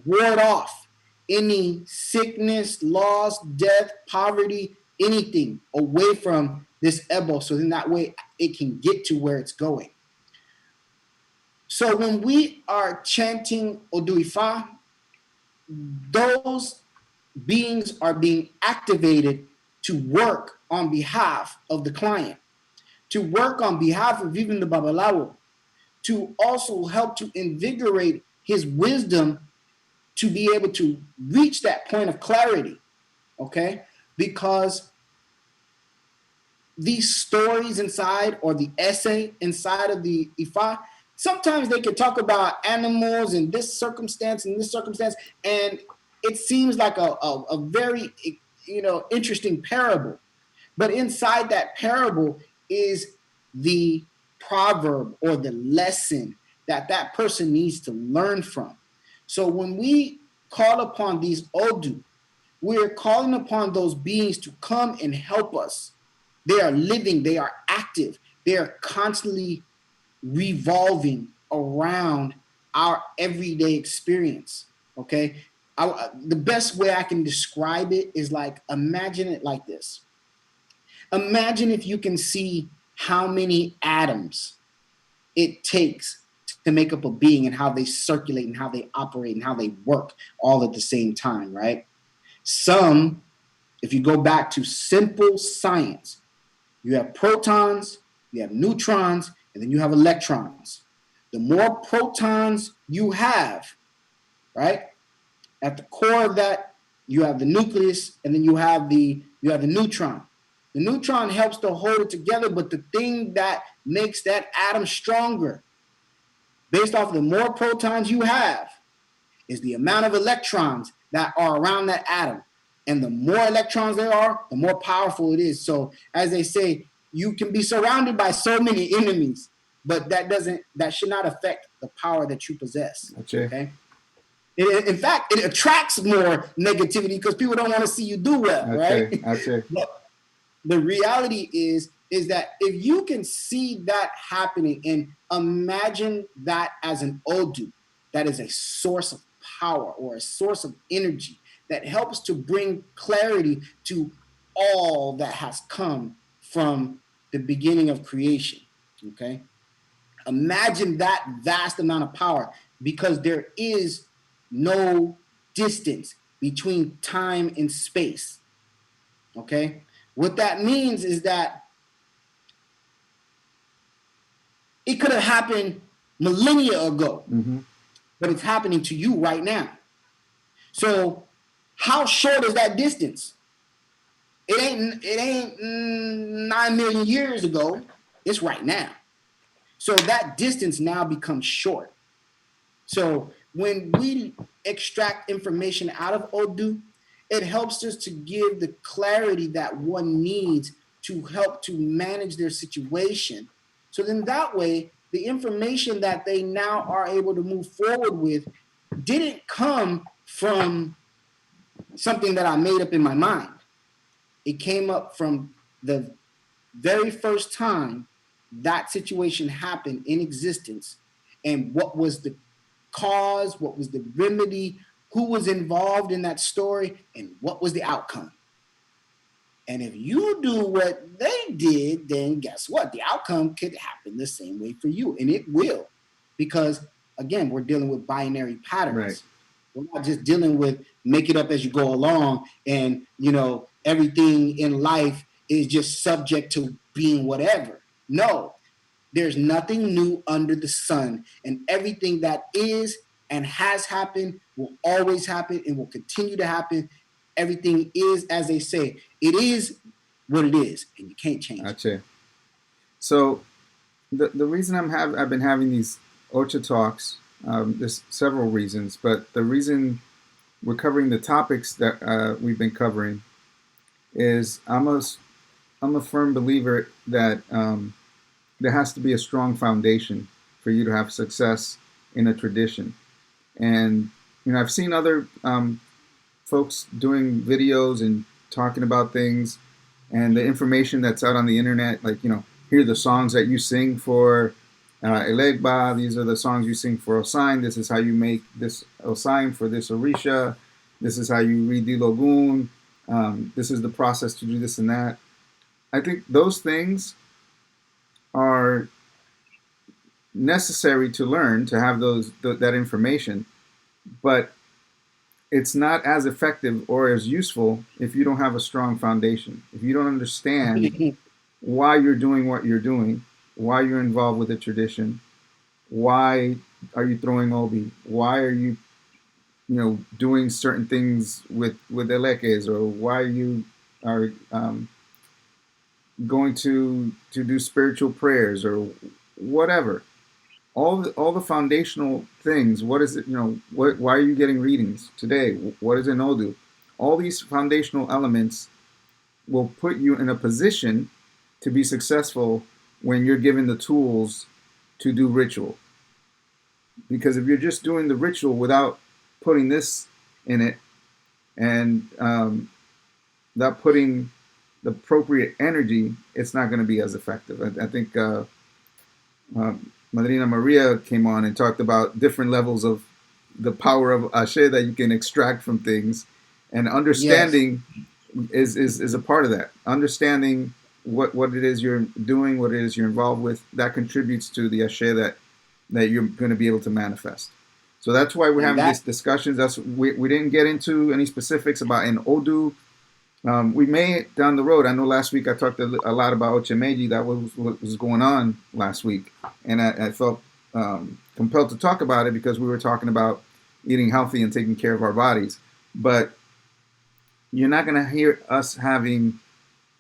ward off any sickness, loss, death, poverty, anything away from this Ebo, so then that way it can get to where it's going. So when we are chanting Odu Ifa, those beings are being activated to work on behalf of the client, to work on behalf of even the Babalawo, to also help to invigorate his wisdom to be able to reach that point of clarity, okay? Because these stories inside or the essay inside of the Ifa, sometimes they can talk about animals in this circumstance and this circumstance, and it seems like a very, interesting parable. But inside that parable is the proverb or the lesson that person needs to learn from. So when we call upon these Odu, we're calling upon those beings to come and help us. They are living, they are active, they are constantly revolving around our everyday experience, okay? The best way I can describe it is like, imagine it like this. Imagine if you can see how many atoms it takes to make up a being and how they circulate and how they operate and how they work all at the same time, right? Some, if you go back to simple science, you have protons, you have neutrons, and then you have electrons. The more protons you have, right, at the core of that, you have the nucleus, and then you have the neutron. The neutron helps to hold it together, but the thing that makes that atom stronger, based off of the more protons you have, is the amount of electrons that are around that atom. And the more electrons there are, the more powerful it is. So as they say, you can be surrounded by so many enemies, but that should not affect the power that you possess. Okay. In fact, it attracts more negativity because people don't want to see you do well, right? But the reality is that if you can see that happening and imagine that as an Odu, that is a source of power or a source of energy that helps to bring clarity to all that has come from the beginning of creation, okay? Imagine that vast amount of power, because there is no distance between time and space, okay? What that means is that it could have happened millennia ago, but it's happening to you right now. So how short is that distance? It ain't 9 million years ago. It's right now. So that distance now becomes short. So when we extract information out of Odu, it helps us to give the clarity that one needs to help to manage their situation. So then that way, the information that they now are able to move forward with didn't come from something that I made up in my mind. It came up from the very first time that situation happened in existence, and what was the cause, what was the remedy, who was involved in that story, and what was the outcome. And if you do what they did, then guess what? The outcome could happen the same way for you, and it will, because again, we're dealing with binary patterns. Right. We're not just dealing with make it up as you go along, and everything in life is just subject to being whatever. No, there's nothing new under the sun, and everything that is and has happened will always happen and will continue to happen. Everything is, as they say, it is what it is, and you can't change it. So the reason I've been having these Ocha talks, there's several reasons, but the reason we're covering the topics that we've been covering is I'm a firm believer that there has to be a strong foundation for you to have success in a tradition. And I've seen other folks doing videos and talking about things, and the information that's out on the internet, like here are the songs that you sing for Elegba. These are the songs you sing for Osain. This is how you make this Osain for this Orisha. This is how you read Dilogun. This is the process to do this and that. I think those things are necessary to learn, to have that information, but it's not as effective or as useful if you don't have a strong foundation. If you don't understand why you're doing what you're doing, why you're involved with the tradition, why are you throwing obi, why are you doing certain things with elekes, or why you are going to do spiritual prayers or whatever. All the foundational things. What is it? Why are you getting readings today? What is an Odu? All these foundational elements will put you in a position to be successful when you're given the tools to do ritual. Because if you're just doing the ritual without putting this in it, and not putting the appropriate energy, it's not going to be as effective. I think Madrina Maria came on and talked about different levels of the power of Ashe that you can extract from things, and understanding is a part of that. Understanding what it is you're doing, what it is you're involved with, that contributes to the Ashe that you're going to be able to manifest. So that's why we're having these discussions. We didn't get into any specifics about an Odu. We may down the road. I know last week I talked a lot about Ochameji. That was what was going on last week. And I felt compelled to talk about it because we were talking about eating healthy and taking care of our bodies. But you're not going to hear us having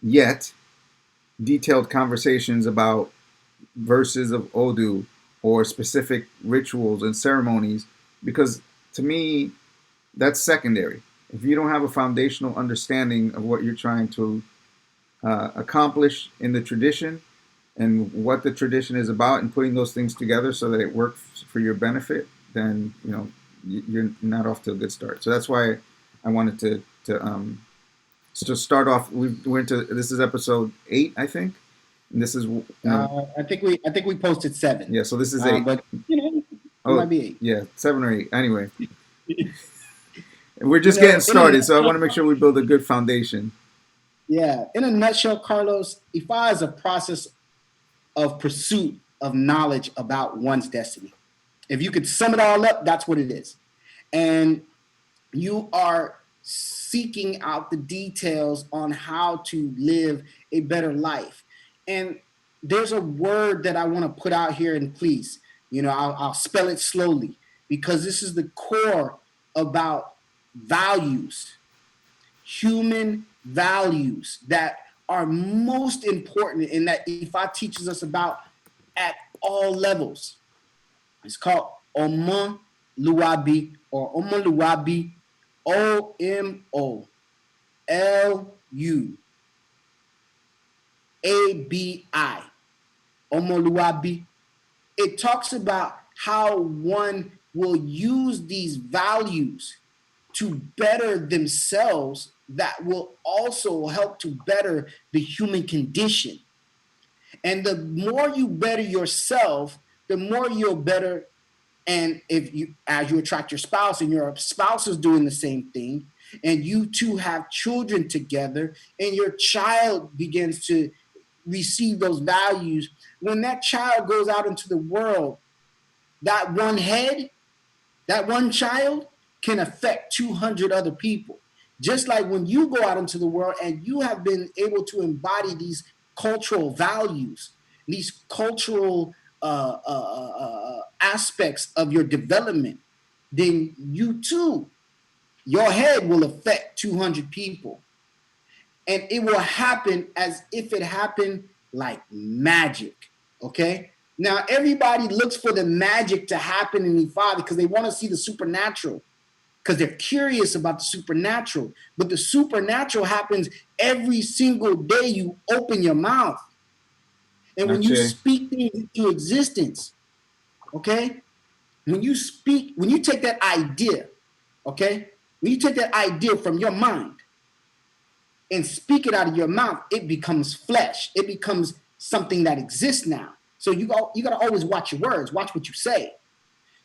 yet detailed conversations about verses of Odu or specific rituals and ceremonies, because to me, that's secondary. If you don't have a foundational understanding of what you're trying to accomplish in the tradition and what the tradition is about, and putting those things together so that it works for your benefit, then you're not off to a good start. So that's why I wanted to start off. We went to, this is episode 8, I think. And this is I think we posted 7. Yeah, so this is 8. But it might be 8. Yeah, 7 or 8. Anyway, we're just getting started, so I want to make sure we build a good foundation. Yeah, in a nutshell, Carlos, Ifa is a process of pursuit of knowledge about one's destiny. If you could sum it all up, that's what it is. And you are seeking out the details on how to live a better life. And there's a word that I want to put out here, and please, I'll spell it slowly, because this is the core about values, human values that are most important, and that Ifa teaches us about at all levels. It's called Omo Luabi, or Omo Luabi, OMOLUABI, Omo Luabi. It talks about how one will use these values to better themselves, that will also help to better the human condition. And the more you better yourself, the more you'll better. And as you attract your spouse, and your spouse is doing the same thing, and you two have children together, and your child begins to receive those values, when that child goes out into the world, that one head, that one child can affect 200 other people. Just like when you go out into the world and you have been able to embody these cultural values, these cultural aspects of your development, then you too, your head will affect 200 people. And it will happen as if it happened like magic, okay? Now, everybody looks for the magic to happen in Ifa because they want to see the supernatural, because they're curious about the supernatural. But the supernatural happens every single day you open your mouth. And when you speak things into existence, okay? When you take that idea, okay? When you take that idea from your mind and speak it out of your mouth, it becomes flesh. It becomes something that exists now. So you got to always watch your words, watch what you say.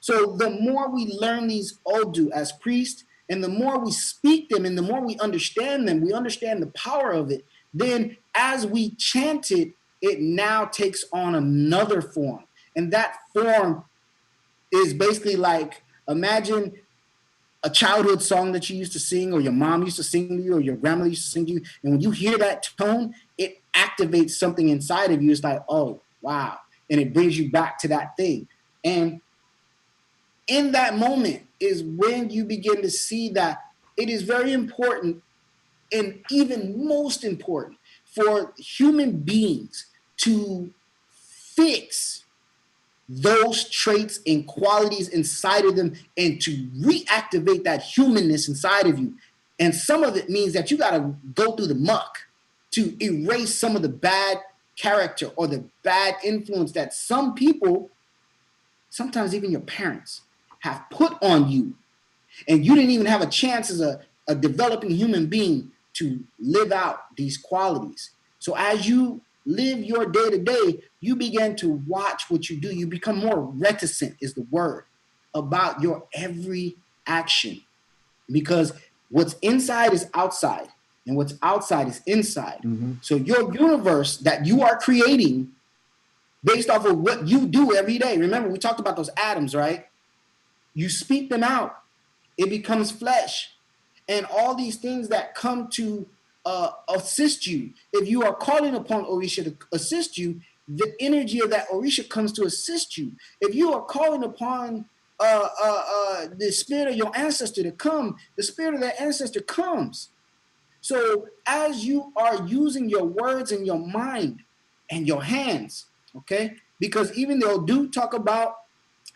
So the more we learn these Odu as priests, and the more we speak them, and the more we understand them, we understand the power of it. Then as we chant it, it now takes on another form. And that form is basically like, imagine a childhood song that you used to sing, or your mom used to sing to you, or your grandmother used to sing to you. And when you hear that tone, it activates something inside of you. It's like, oh, wow. And it brings you back to that thing. And in that moment is when you begin to see that it is very important, and even most important, for human beings to fix those traits and qualities inside of them, and to reactivate that humanness inside of you. And some of it means that you got to go through the muck to erase some of the bad character or the bad influence that some people, sometimes even your parents, have put on you. And you didn't even have a chance as a developing human being to live out these qualities. So as you live your day-to-day, you begin to watch what you do. You become more reticent, is the word, about your every action. Because what's inside is outside, and what's outside is inside. Mm-hmm. So your universe that you are creating based off of what you do every day. Remember, we talked about those atoms, right? You speak them out. It becomes flesh. And all these things that come to assist you. If you are calling upon Orisha to assist you, the energy of that Orisha comes to assist you. If you are calling upon the spirit of your ancestor to come, the spirit of that ancestor comes. So as you are using your words and your mind and your hands, okay? Because even they'll do talk about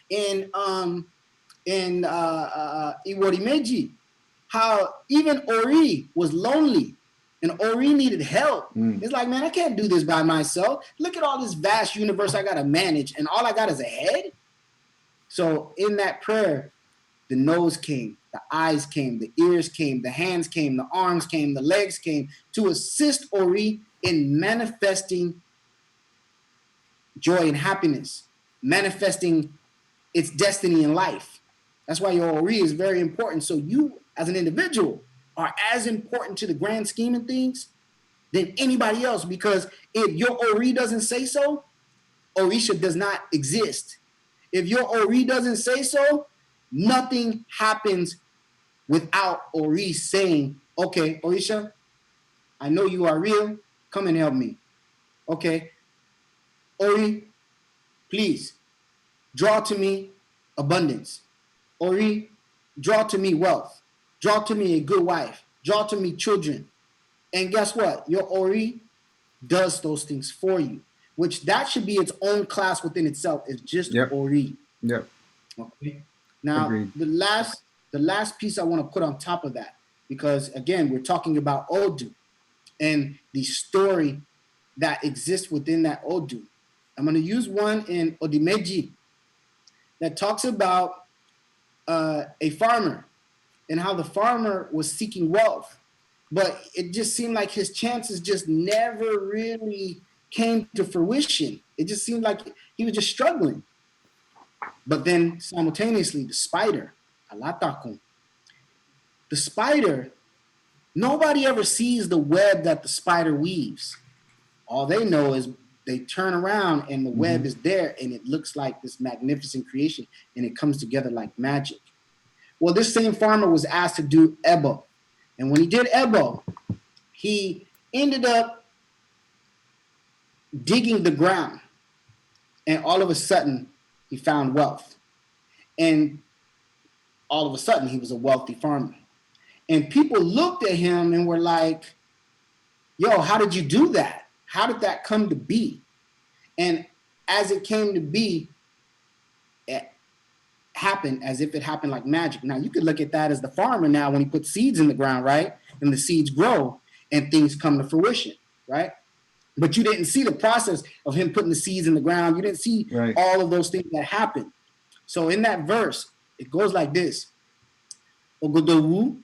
in Iworimeji, how even Ori was lonely And Ori needed help. It's like, man, I can't do this by myself. Look at all this vast universe I got to manage, and all I got is a head. So in that prayer, the nose came, the eyes came, the ears came, the hands came, the arms came, the legs came to assist Ori in manifesting joy and happiness, manifesting its destiny in life. That's why your Ori is very important. So you, as an individual, are as important to the grand scheme of things than anybody else, because if your Ori doesn't say so, Orisha does not exist. If your Ori doesn't say so, nothing happens without Ori saying, okay, Orisha, I know you are real. Come and help me. Okay. Ori, please draw to me abundance. Ori, draw to me wealth. Draw to me a good wife. Draw to me children. And guess what? Your Ori does those things for you, which that should be its own class within itself. It's just Ori. Yep. Okay. Now, agreed. The last piece I want to put on top of that, because again, we're talking about Odu and the story that exists within that Odu. I'm going to use one in Odimeji that talks about a farmer and how the farmer was seeking wealth, but it just seemed like his chances just never really came to fruition. It just seemed like he was just struggling. But then simultaneously, the spider, Alatakun, the spider, nobody ever sees the web that the spider weaves. All they know is they turn around and the web is there and it looks like this magnificent creation and it comes together like magic. Well, this same farmer was asked to do Ebo. And when he did Ebo, he ended up digging the ground. And all of a sudden, he found wealth. And all of a sudden, he was a wealthy farmer. And people looked at him and were like, yo, how did you do that? How did that come to be? And as it came to be, it happened as if it happened like magic. Now, you could look at that as the farmer now when he puts seeds in the ground, right? And the seeds grow and things come to fruition, right? But you didn't see the process of him putting the seeds in the ground. You didn't see all of those things that happened. So in that verse, it goes like this. Ogodowu,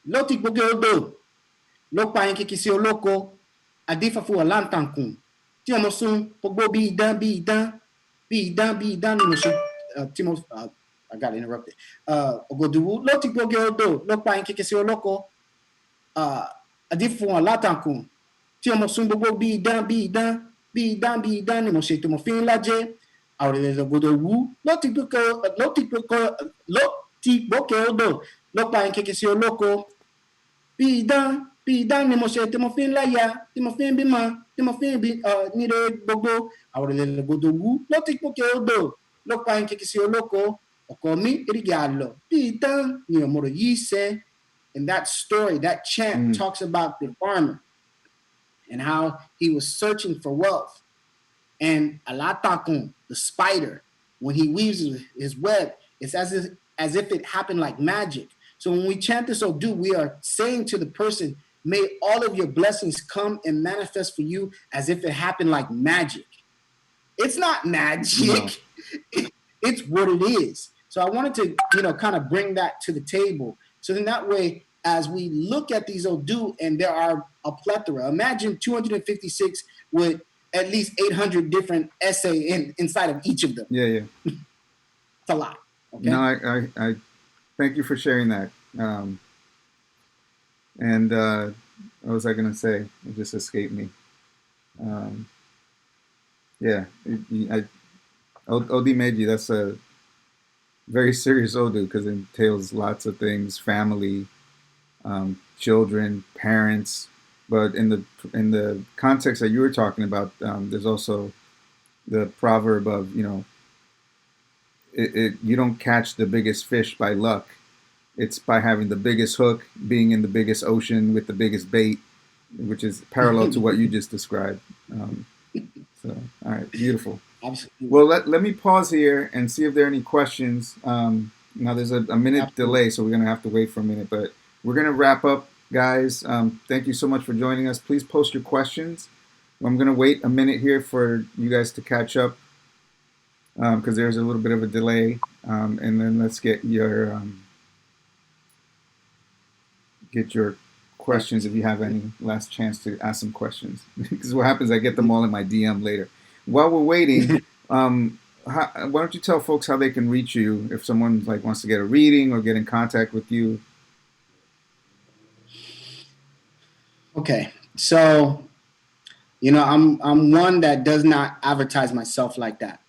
loti bogeodo, lokpa yenke kisi oloko, adifa fu alantankun. Ti omosun, pogbo bi idan, Timo, I got interrupted. Ogodowu, loti bogeodo, lokpa yenke kisi oloko, adifa fu alantankun. Ti omosun gbogbo bi idan ni mo ṣètò mo fi ń lájẹ. Àwòrán Ogodowu loti gbókè odò lọ́pàá yín kékeré sí olóko. Bí idán ni mo ṣe tí mo fi ń láya, tí mo fi ń bímọ, tí mo fi ń bí níre gbogbo. Àwòrán Ogodowu loti gbókè odò lọ́pàá yín kékeré sí olóko. Ọkọ mi erigi àlọ́. Bí idán ni ọmọrò yìí ṣe. And that story, that chant talks about the farmer and how he was searching for wealth. And Alatakun, the spider, when he weaves his web, it's as if it happened like magic. So when we chant this Odu, we are saying to the person, may all of your blessings come and manifest for you as if it happened like magic. It's not magic. No. It's what it is. So I wanted to, kind of bring that to the table. So then that way, as we look at these Odu, and there are a plethora, imagine 256 with at least 800 different essays inside of each of them. Yeah. It's a lot. Okay. No, I thank you for sharing that. And what was I going to say? It just escaped me. Odi Meji, that's a very serious Odu because it entails lots of things, family, children, parents. But in the context that you were talking about, there's also the proverb of, you don't catch the biggest fish by luck. It's by having the biggest hook, being in the biggest ocean with the biggest bait, which is parallel to what you just described. So, all right, beautiful. Absolutely. Well, let me pause here and see if there are any questions. Now, there's a minute delay, so we're going to have to wait for a minute, but we're going to wrap up guys. Thank you so much for joining us. Please post your questions. I'm going to wait a minute here for you guys to catch up because there's a little bit of a delay, and then let's get your questions if you have any last chance to ask some questions. Because what happens, I get them all in my DM later. While we're waiting, why don't you tell folks how they can reach you if someone like wants to get a reading or get in contact with you? Okay, so I'm one that does not advertise myself like that,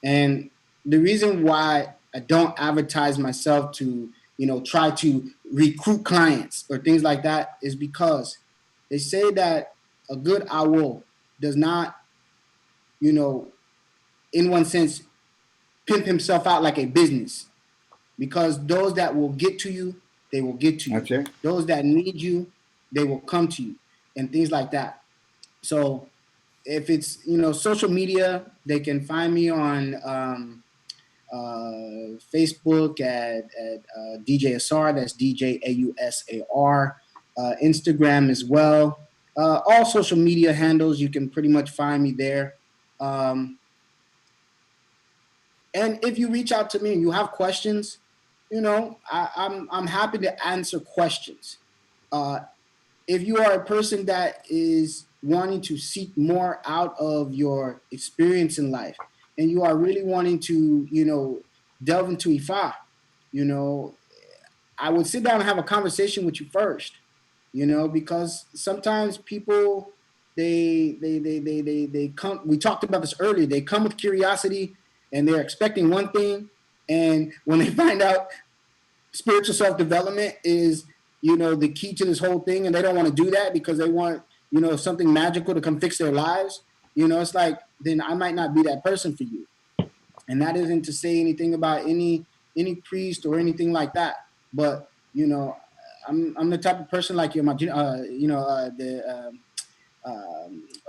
and the reason why I don't advertise myself to try to recruit clients or things like that is because they say that a good owl does not, in one sense, pimp himself out like a business, because those that will get to you, they will get to you. Okay. Those that need you, they will come to you, and things like that. So if it's social media, they can find me on Facebook at DJ Asar. That's DJ AUSAR. Instagram as well. All social media handles, you can pretty much find me there. And if you reach out to me and you have questions, I'm happy to answer questions. If you are a person that is wanting to seek more out of your experience in life, and you are really wanting to, delve into Ifa, I would sit down and have a conversation with you first, because sometimes people they come. We talked about this earlier. They come with curiosity and they're expecting one thing, and when they find out spiritual self-development is the key to this whole thing, and they don't want to do that because they want something magical to come fix their lives, it's like, then I might not be that person for you. And that isn't to say anything about any priest or anything like that, but I'm the type of person like the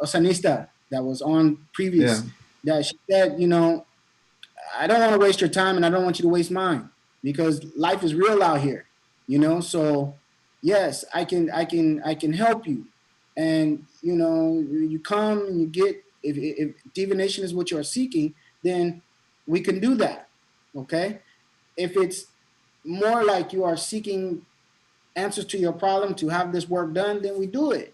Osanista that was on previous, that she said, I don't want to waste your time and I don't want you to waste mine, because life is real out here, so yes, I can help you. And you come and you get, if divination is what you are seeking, then we can do that. Okay, if it's more like you are seeking answers to your problem to have this work done, then we do it.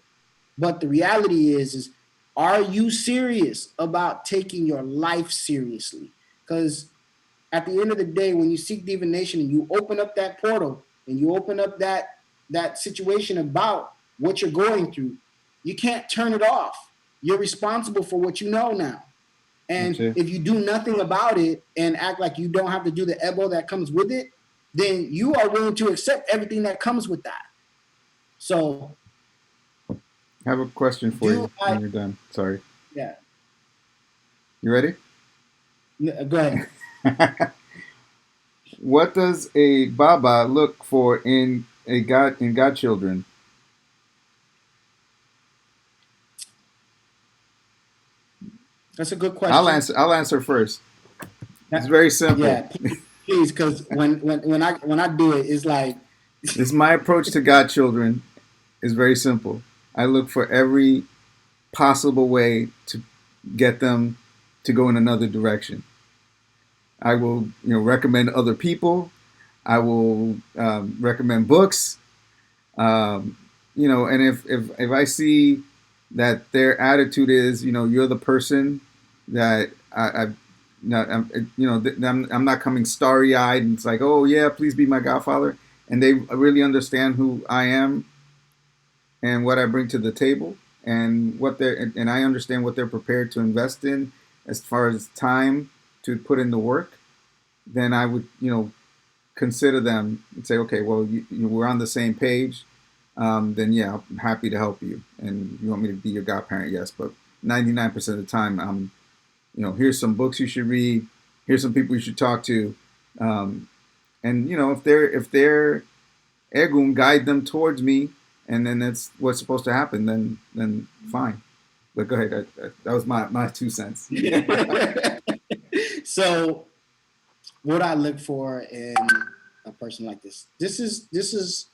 But the reality is are you serious about taking your life seriously? Because at the end of the day, when you seek divination and you open up that portal and you open up that situation about what you're going through, you can't turn it off. You're responsible for what you know now. And if you do nothing about it and act like you don't have to do the ebo that comes with it, then you are willing to accept everything that comes with that. So I have a question for you when you're done. Sorry. Yeah. You ready? Go ahead. What does a Baba look for in godchildren? That's a good question. I'll answer first. It's very simple. Yeah, please, because when I do it, it's like it's my approach to godchildren is very simple. I look for every possible way to get them to go in another direction. I will, recommend other people. I will recommend books. And if I see that their attitude is, you're the person that I'm not coming starry-eyed and it's like, oh yeah, please be my godfather, and they really understand who I am and what I bring to the table, and and I understand what they're prepared to invest in as far as time to put in the work, then I would, consider them and say, okay, well, we're on the same page. Then yeah, I'm happy to help you. And you want me to be your godparent? Yes, but 99% of the time, here's some books you should read. Here's some people you should talk to. And if they're egum, guide them towards me, and then that's what's supposed to happen. Then fine. But go ahead. That was my 2 cents. So, what I look for in a person like this is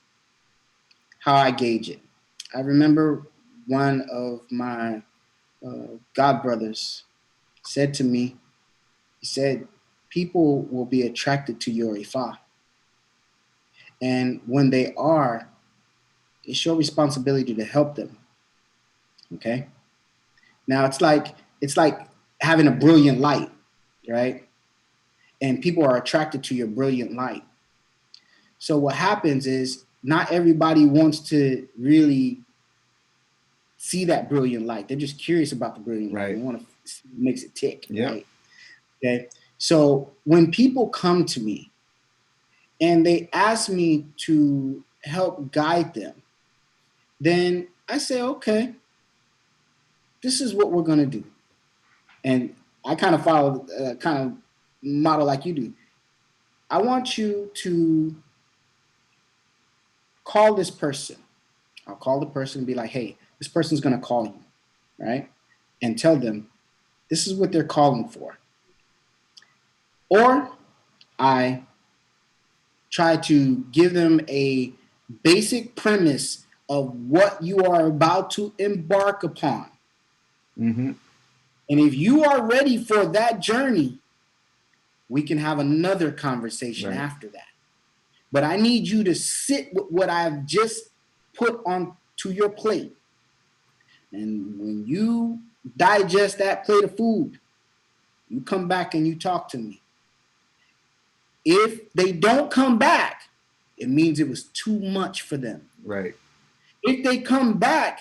how I gauge it. I remember one of my god brothers said to me, he said, people will be attracted to your ifa. And when they are, it's your responsibility to help them. Okay. Now it's like having a brilliant light, right? And people are attracted to your brilliant light. So what happens is not everybody wants to really see that brilliant light. They're just curious about the brilliant light. They want to makes it tick, right? Okay. So when people come to me and they ask me to help guide them, then I say, okay, this is what we're going to do. And I kind of follow kind of model like you do. I want you to call this person. I'll call the person and be like, hey, this person's going to call you, right? And tell them this is what they're calling for. Or I try to give them a basic premise of what you are about to embark upon. Mm-hmm. And if you are ready for that journey, we can have another conversation after that. But I need you to sit with what I've just put on to your plate. And when you digest that plate of food, you come back and you talk to me. If they don't come back, it means it was too much for them. Right. If they come back,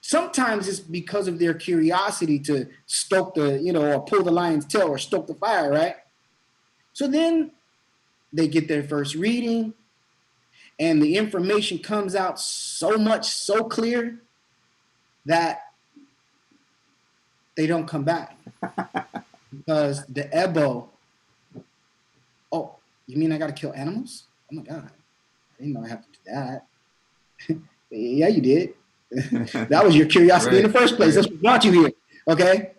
sometimes it's because of their curiosity to stoke the, or pull the lion's tail or stoke the fire, right? So then they get their first reading and the information comes out so clear that they don't come back. Because the Ebo, oh, you mean I got to kill animals? Oh my God, I didn't know I have to do that. Yeah, you did. That was your curiosity in the first place. That's what brought you here, okay?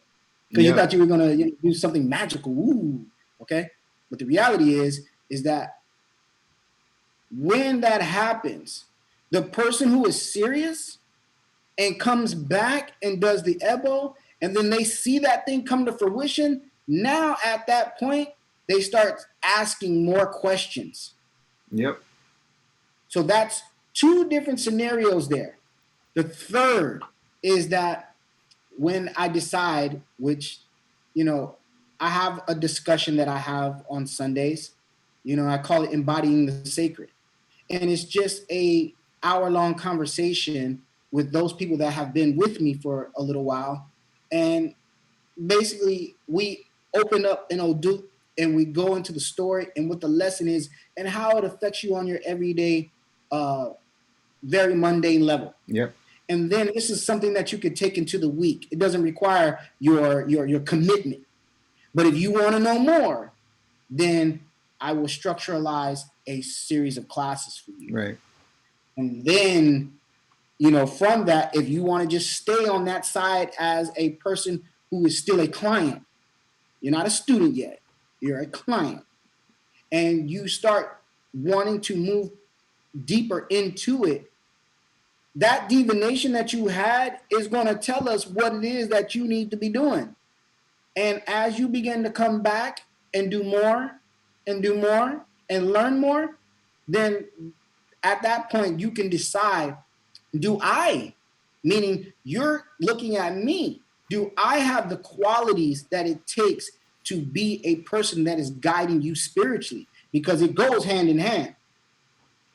Because you thought you were going to do something magical. Ooh, okay? But the reality is that when that happens, the person who is serious and comes back and does the Ebo, and then they see that thing come to fruition, now at that point, they start asking more questions. Yep. So that's two different scenarios there. The third is that when I decide, which, I have a discussion that I have on Sundays, I call it embodying the sacred. And it's just a hour-long conversation with those people that have been with me for a little while. And basically we open up an Odu and we go into the story and what the lesson is and how it affects you on your everyday, very mundane level. Yep. And then this is something that you could take into the week. It doesn't require your commitment. But if you want to know more, then I will structuralize a series of classes for you. Right. And then, from that, if you want to just stay on that side as a person who is still a client, you're not a student yet, you're a client, and you start wanting to move deeper into it, that divination that you had is going to tell us what it is that you need to be doing. And as you begin to come back and do more and do more and learn more, then at that point you can decide, do I, meaning you're looking at me, do I have the qualities that it takes to be a person that is guiding you spiritually? Because it goes hand in hand.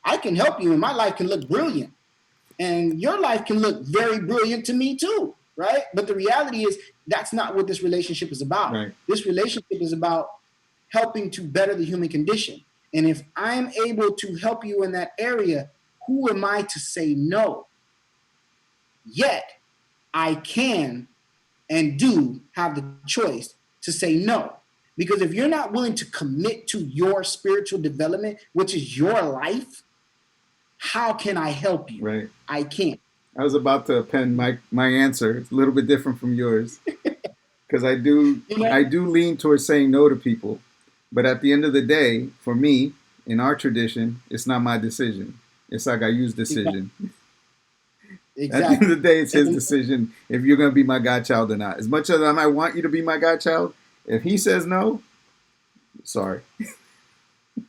I can help you and my life can look brilliant. And your life can look very brilliant to me too, right? But the reality is that's not what this relationship is about. Right. This relationship is about helping to better the human condition. And if I'm able to help you in that area, who am I to say no? Yet I can and do have the choice to say no. Because if you're not willing to commit to your spiritual development, which is your life, how can I help you? Right. I can't. I was about to append my answer. It's a little bit different from yours. Because I do lean towards saying no to people. But at the end of the day, for me, in our tradition, it's not my decision. It's like I use decision. At the end Exactly. of the day, it's his decision if you're going to be my godchild or not. As much as I might want you to be my godchild, if he says no, sorry.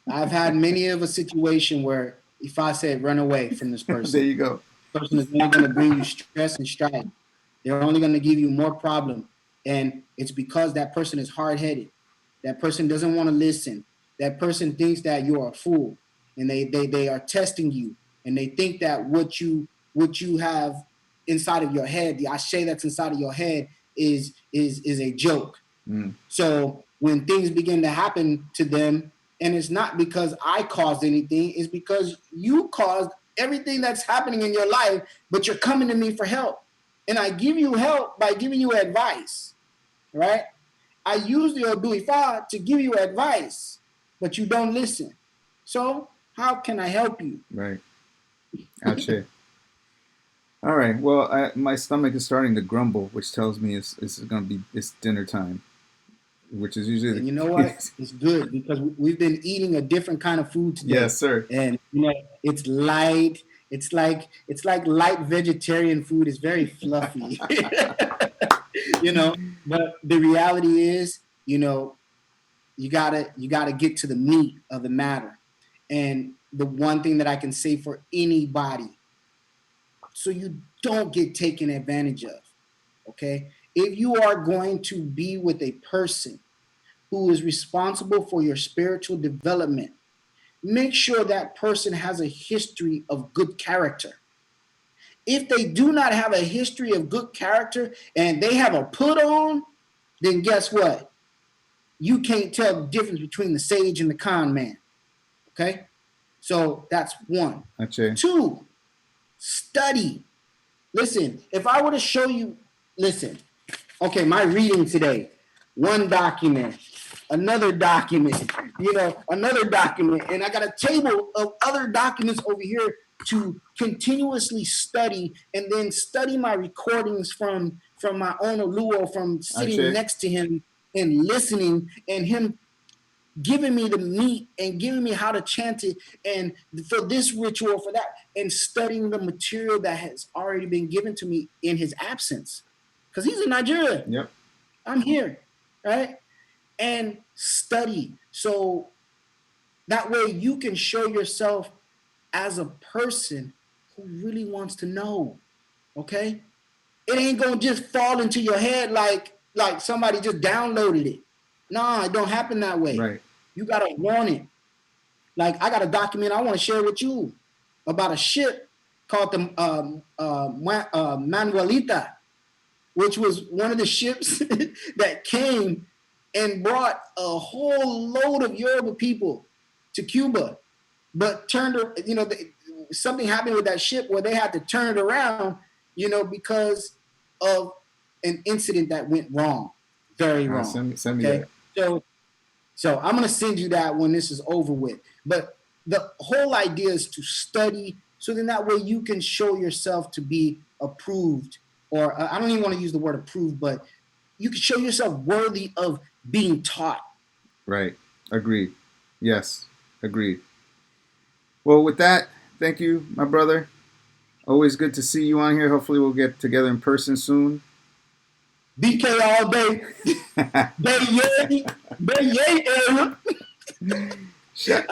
I've had many of a situation where if I said run away from this person, there you go. This person is only going to bring you stress and strife. They're only going to give you more problem. And it's because that person is hard-headed. That person doesn't want to listen. That person thinks that you're a fool. And they are testing you. And they think that what you have inside of your head, the ashe that's inside of your head is a joke. So when things begin to happen to them, and it's not because I caused anything, it's because you caused everything that's happening in your life, but you're coming to me for help. And I give you help by giving you advice, right? I use the Oduifa to give you advice, but you don't listen. So how can I help you? Right. Ache. All right. Well, my stomach is starting to grumble, which tells me it's going to be it's dinner time, which is usually. And you know what? It's good because we've been eating a different kind of food today. Yes, sir. And it's light. It's like light vegetarian food. It's very fluffy. But the reality is, you gotta get to the meat of the matter. And the one thing that I can say for anybody, so you don't get taken advantage of, okay? If you are going to be with a person who is responsible for your spiritual development, make sure that person has a history of good character. If they do not have a history of good character and they have a put on, then guess what? You can't tell the difference between the sage and the con man. Okay? So that's one. Okay. Two, study. Listen, if I were to show you, okay, my reading today, one document, another document, another document, and I got a table of other documents over here to continuously study, and then study my recordings from my own Oluo, from sitting next to him and listening, and him giving me the meat and giving me how to chant it, and for this ritual, for that, and studying the material that has already been given to me in his absence. Because he's in Nigeria. Yep. I'm here, right? And study. So that way you can show yourself as a person who really wants to know, okay? It ain't gonna just fall into your head like somebody just downloaded it. Nah, it don't happen that way. Right. You gotta want it. Like I got a document I want to share with you about a ship called the Manuelita, which was one of the ships that came and brought a whole load of Yoruba people to Cuba, but something happened with that ship where they had to turn it around, because of an incident that went wrong, very wrong. Send me that. So I'm going to send you that when this is over with. But the whole idea is to study, so then that way you can show yourself to be approved, or I don't even want to use the word approved, but you can show yourself worthy of being taught. Right. Agreed. Yes. Agreed. Well, with that, thank you, my brother. Always good to see you on here. Hopefully we'll get together in person soon. BK all day. I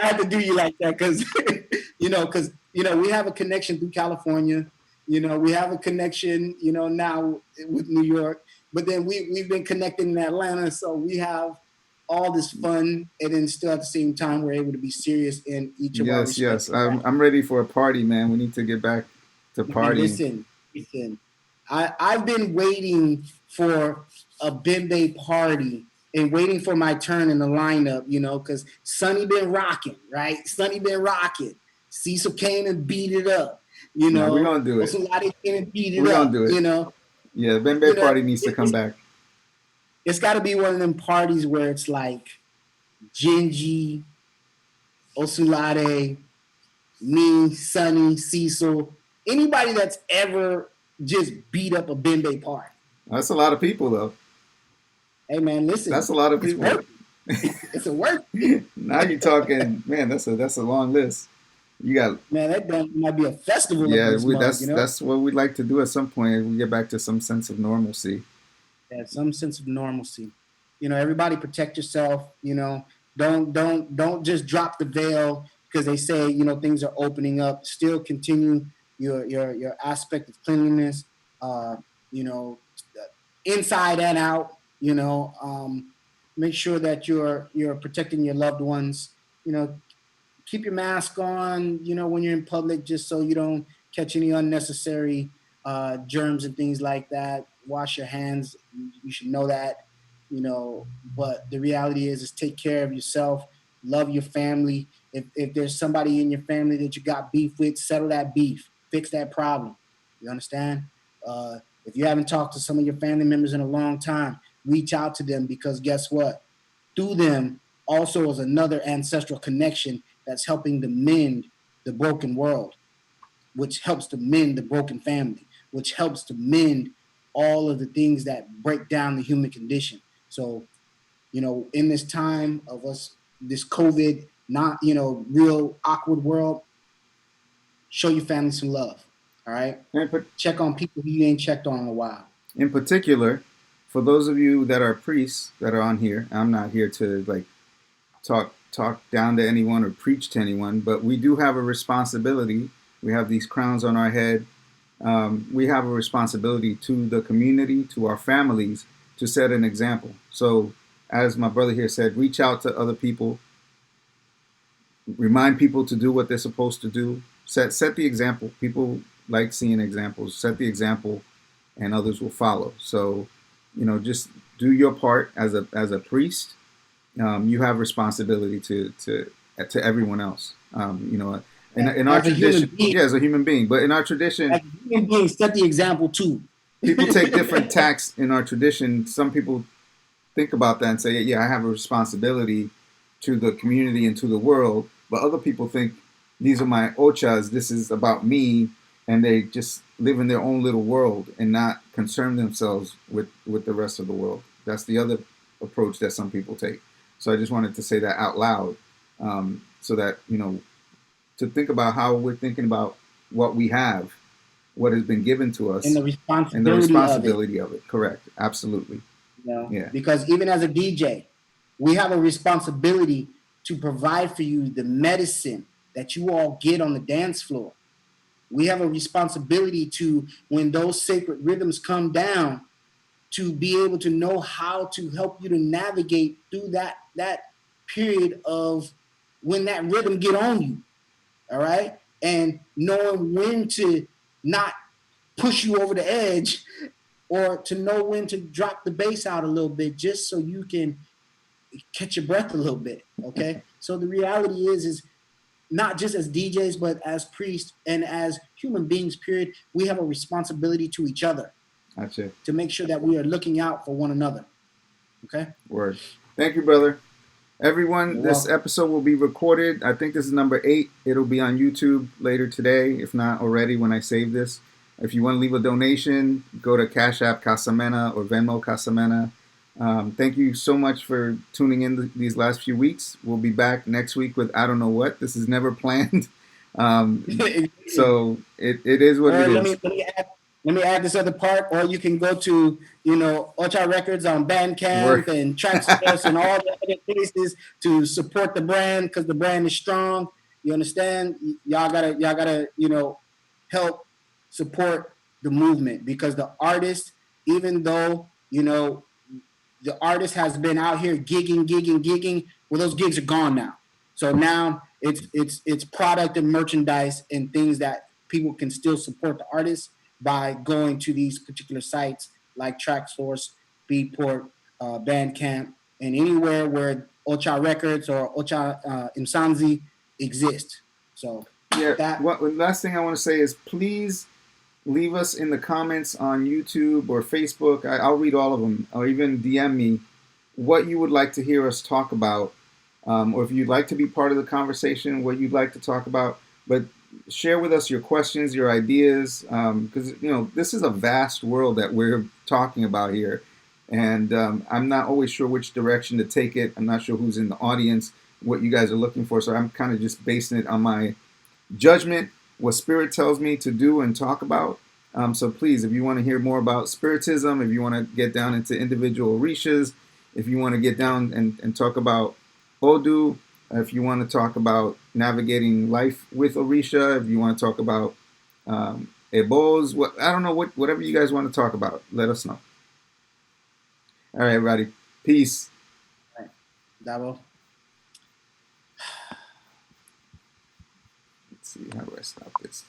had to do you like that because we have a connection through California. We have a connection, now with New York. But then we've been connected in Atlanta, so we have all this fun, and then still at the same time we're able to be serious in each of our respective Yes. I'm ready for a party, man. We need to get back to partying. Listen. I've been waiting for a Bembe party and waiting for my turn in the lineup, because Sonny been rocking, right? Sonny been rocking. Cecil came and beat it up, we're gonna do it. Somebody came and beat it we're up, gonna do it. Yeah, the Bembe party needs to come back. It's got to be one of them parties where it's like Gingy, Osulade, me, Sonny, Cecil, anybody that's ever just beat up a Bembe party. That's a lot of people, though. Hey, man, listen. That's a lot of people. It's a work. Now you're talking, man, that's a long list. You got, Man, that might be a festival up yeah. this mug, That's what we'd like to do at some point. We get back to some sense of normalcy. Yeah, some sense of normalcy. Everybody protect yourself. Don't just drop the veil because they say things are opening up. Still continue your aspect of cleanliness. Uh, you know, inside and out. Make sure that you're protecting your loved ones. Keep your mask on, when you're in public, just so you don't catch any unnecessary germs and things like that. Wash your hands. You should know that, but the reality is take care of yourself, love your family. If there's somebody in your family that you got beef with, settle that beef, fix that problem. You understand? If you haven't talked to some of your family members in a long time, reach out to them, because guess what? Through them also is another ancestral connection that's helping to mend the broken world, which helps to mend the broken family, which helps to mend all of the things that break down the human condition. So, in this time of us, this COVID, not, real awkward world, show your family some love. All right. Check on people who you ain't checked on in a while. In particular, for those of you that are priests that are on here, I'm not here to like talk down to anyone or preach to anyone, but we do have a responsibility. We have these crowns on our head. We have a responsibility to the community, to our families, to set an example. So, as my brother here said, reach out to other people, remind people to do what they're supposed to do. Set the example. People like seeing examples. Set the example, and others will follow. So, just do your part as a priest. You have responsibility to everyone else. In our tradition, yeah, as a human being, but in our tradition, as a human being, set the example too. People take different tacks in our tradition. Some people think about that and say, yeah, I have a responsibility to the community and to the world. But other people think these are my ochas. This is about me, and they just live in their own little world and not concern themselves with the rest of the world. That's the other approach that some people take. So I just wanted to say that out loud, so that to think about how we're thinking about what we have, what has been given to us, and the responsibility, of it. Correct. Absolutely. Yeah. Because even as a DJ, we have a responsibility to provide for you the medicine that you all get on the dance floor. We have a responsibility to, when those sacred rhythms come down, to be able to know how to help you to navigate through that period of when that rhythm get on you. All right. And knowing when to not push you over the edge, or to know when to drop the bass out a little bit, just so you can catch your breath a little bit. Okay. So the reality is not just as DJs, but as priests and as human beings, period, we have a responsibility to each other. That's it. To make sure that we are looking out for one another. Okay. Word. Thank you, brother. Everyone, this episode will be recorded. I think this is number 8. It'll be on YouTube later today, if not already when I save this. If you want to leave a donation, go to Cash App Casamena or Venmo Casamena. Thank you so much for tuning in these last few weeks. We'll be back next week with I don't know what. This is never planned. So it is what it is. Let me add this other part, or you can go to, Ocha Records on Bandcamp and Traxsource and all the other places to support the brand, because the brand is strong. You understand? Y'all gotta, help support the movement, because the artist, even though, the artist has been out here gigging, well, those gigs are gone now. So now it's product and merchandise and things that people can still support the artists by going to these particular sites like Traxsource, Beatport, Bandcamp, and anywhere where Ocha Records or Ocha Imsanzi exist. So last thing I want to say is, please leave us in the comments on YouTube or Facebook. I'll read all of them, or even DM me what you would like to hear us talk about, or if you'd like to be part of the conversation, what you'd like to talk about. But share with us your questions, your ideas, because this is a vast world that we're talking about here, and I'm not always sure which direction to take it. I'm not sure who's in the audience, what you guys are looking for, so I'm kind of just basing it on my judgment, what Spirit tells me to do and talk about. So please, if you want to hear more about Spiritism, if you want to get down into individual Orishas, if you want to get down and talk about Odu, if you want to talk about navigating life with Orisha, if you want to talk about Ebos, I don't know, whatever you guys want to talk about, let us know. All right, everybody. Peace. All right. Dabo. Let's see, how do I stop this?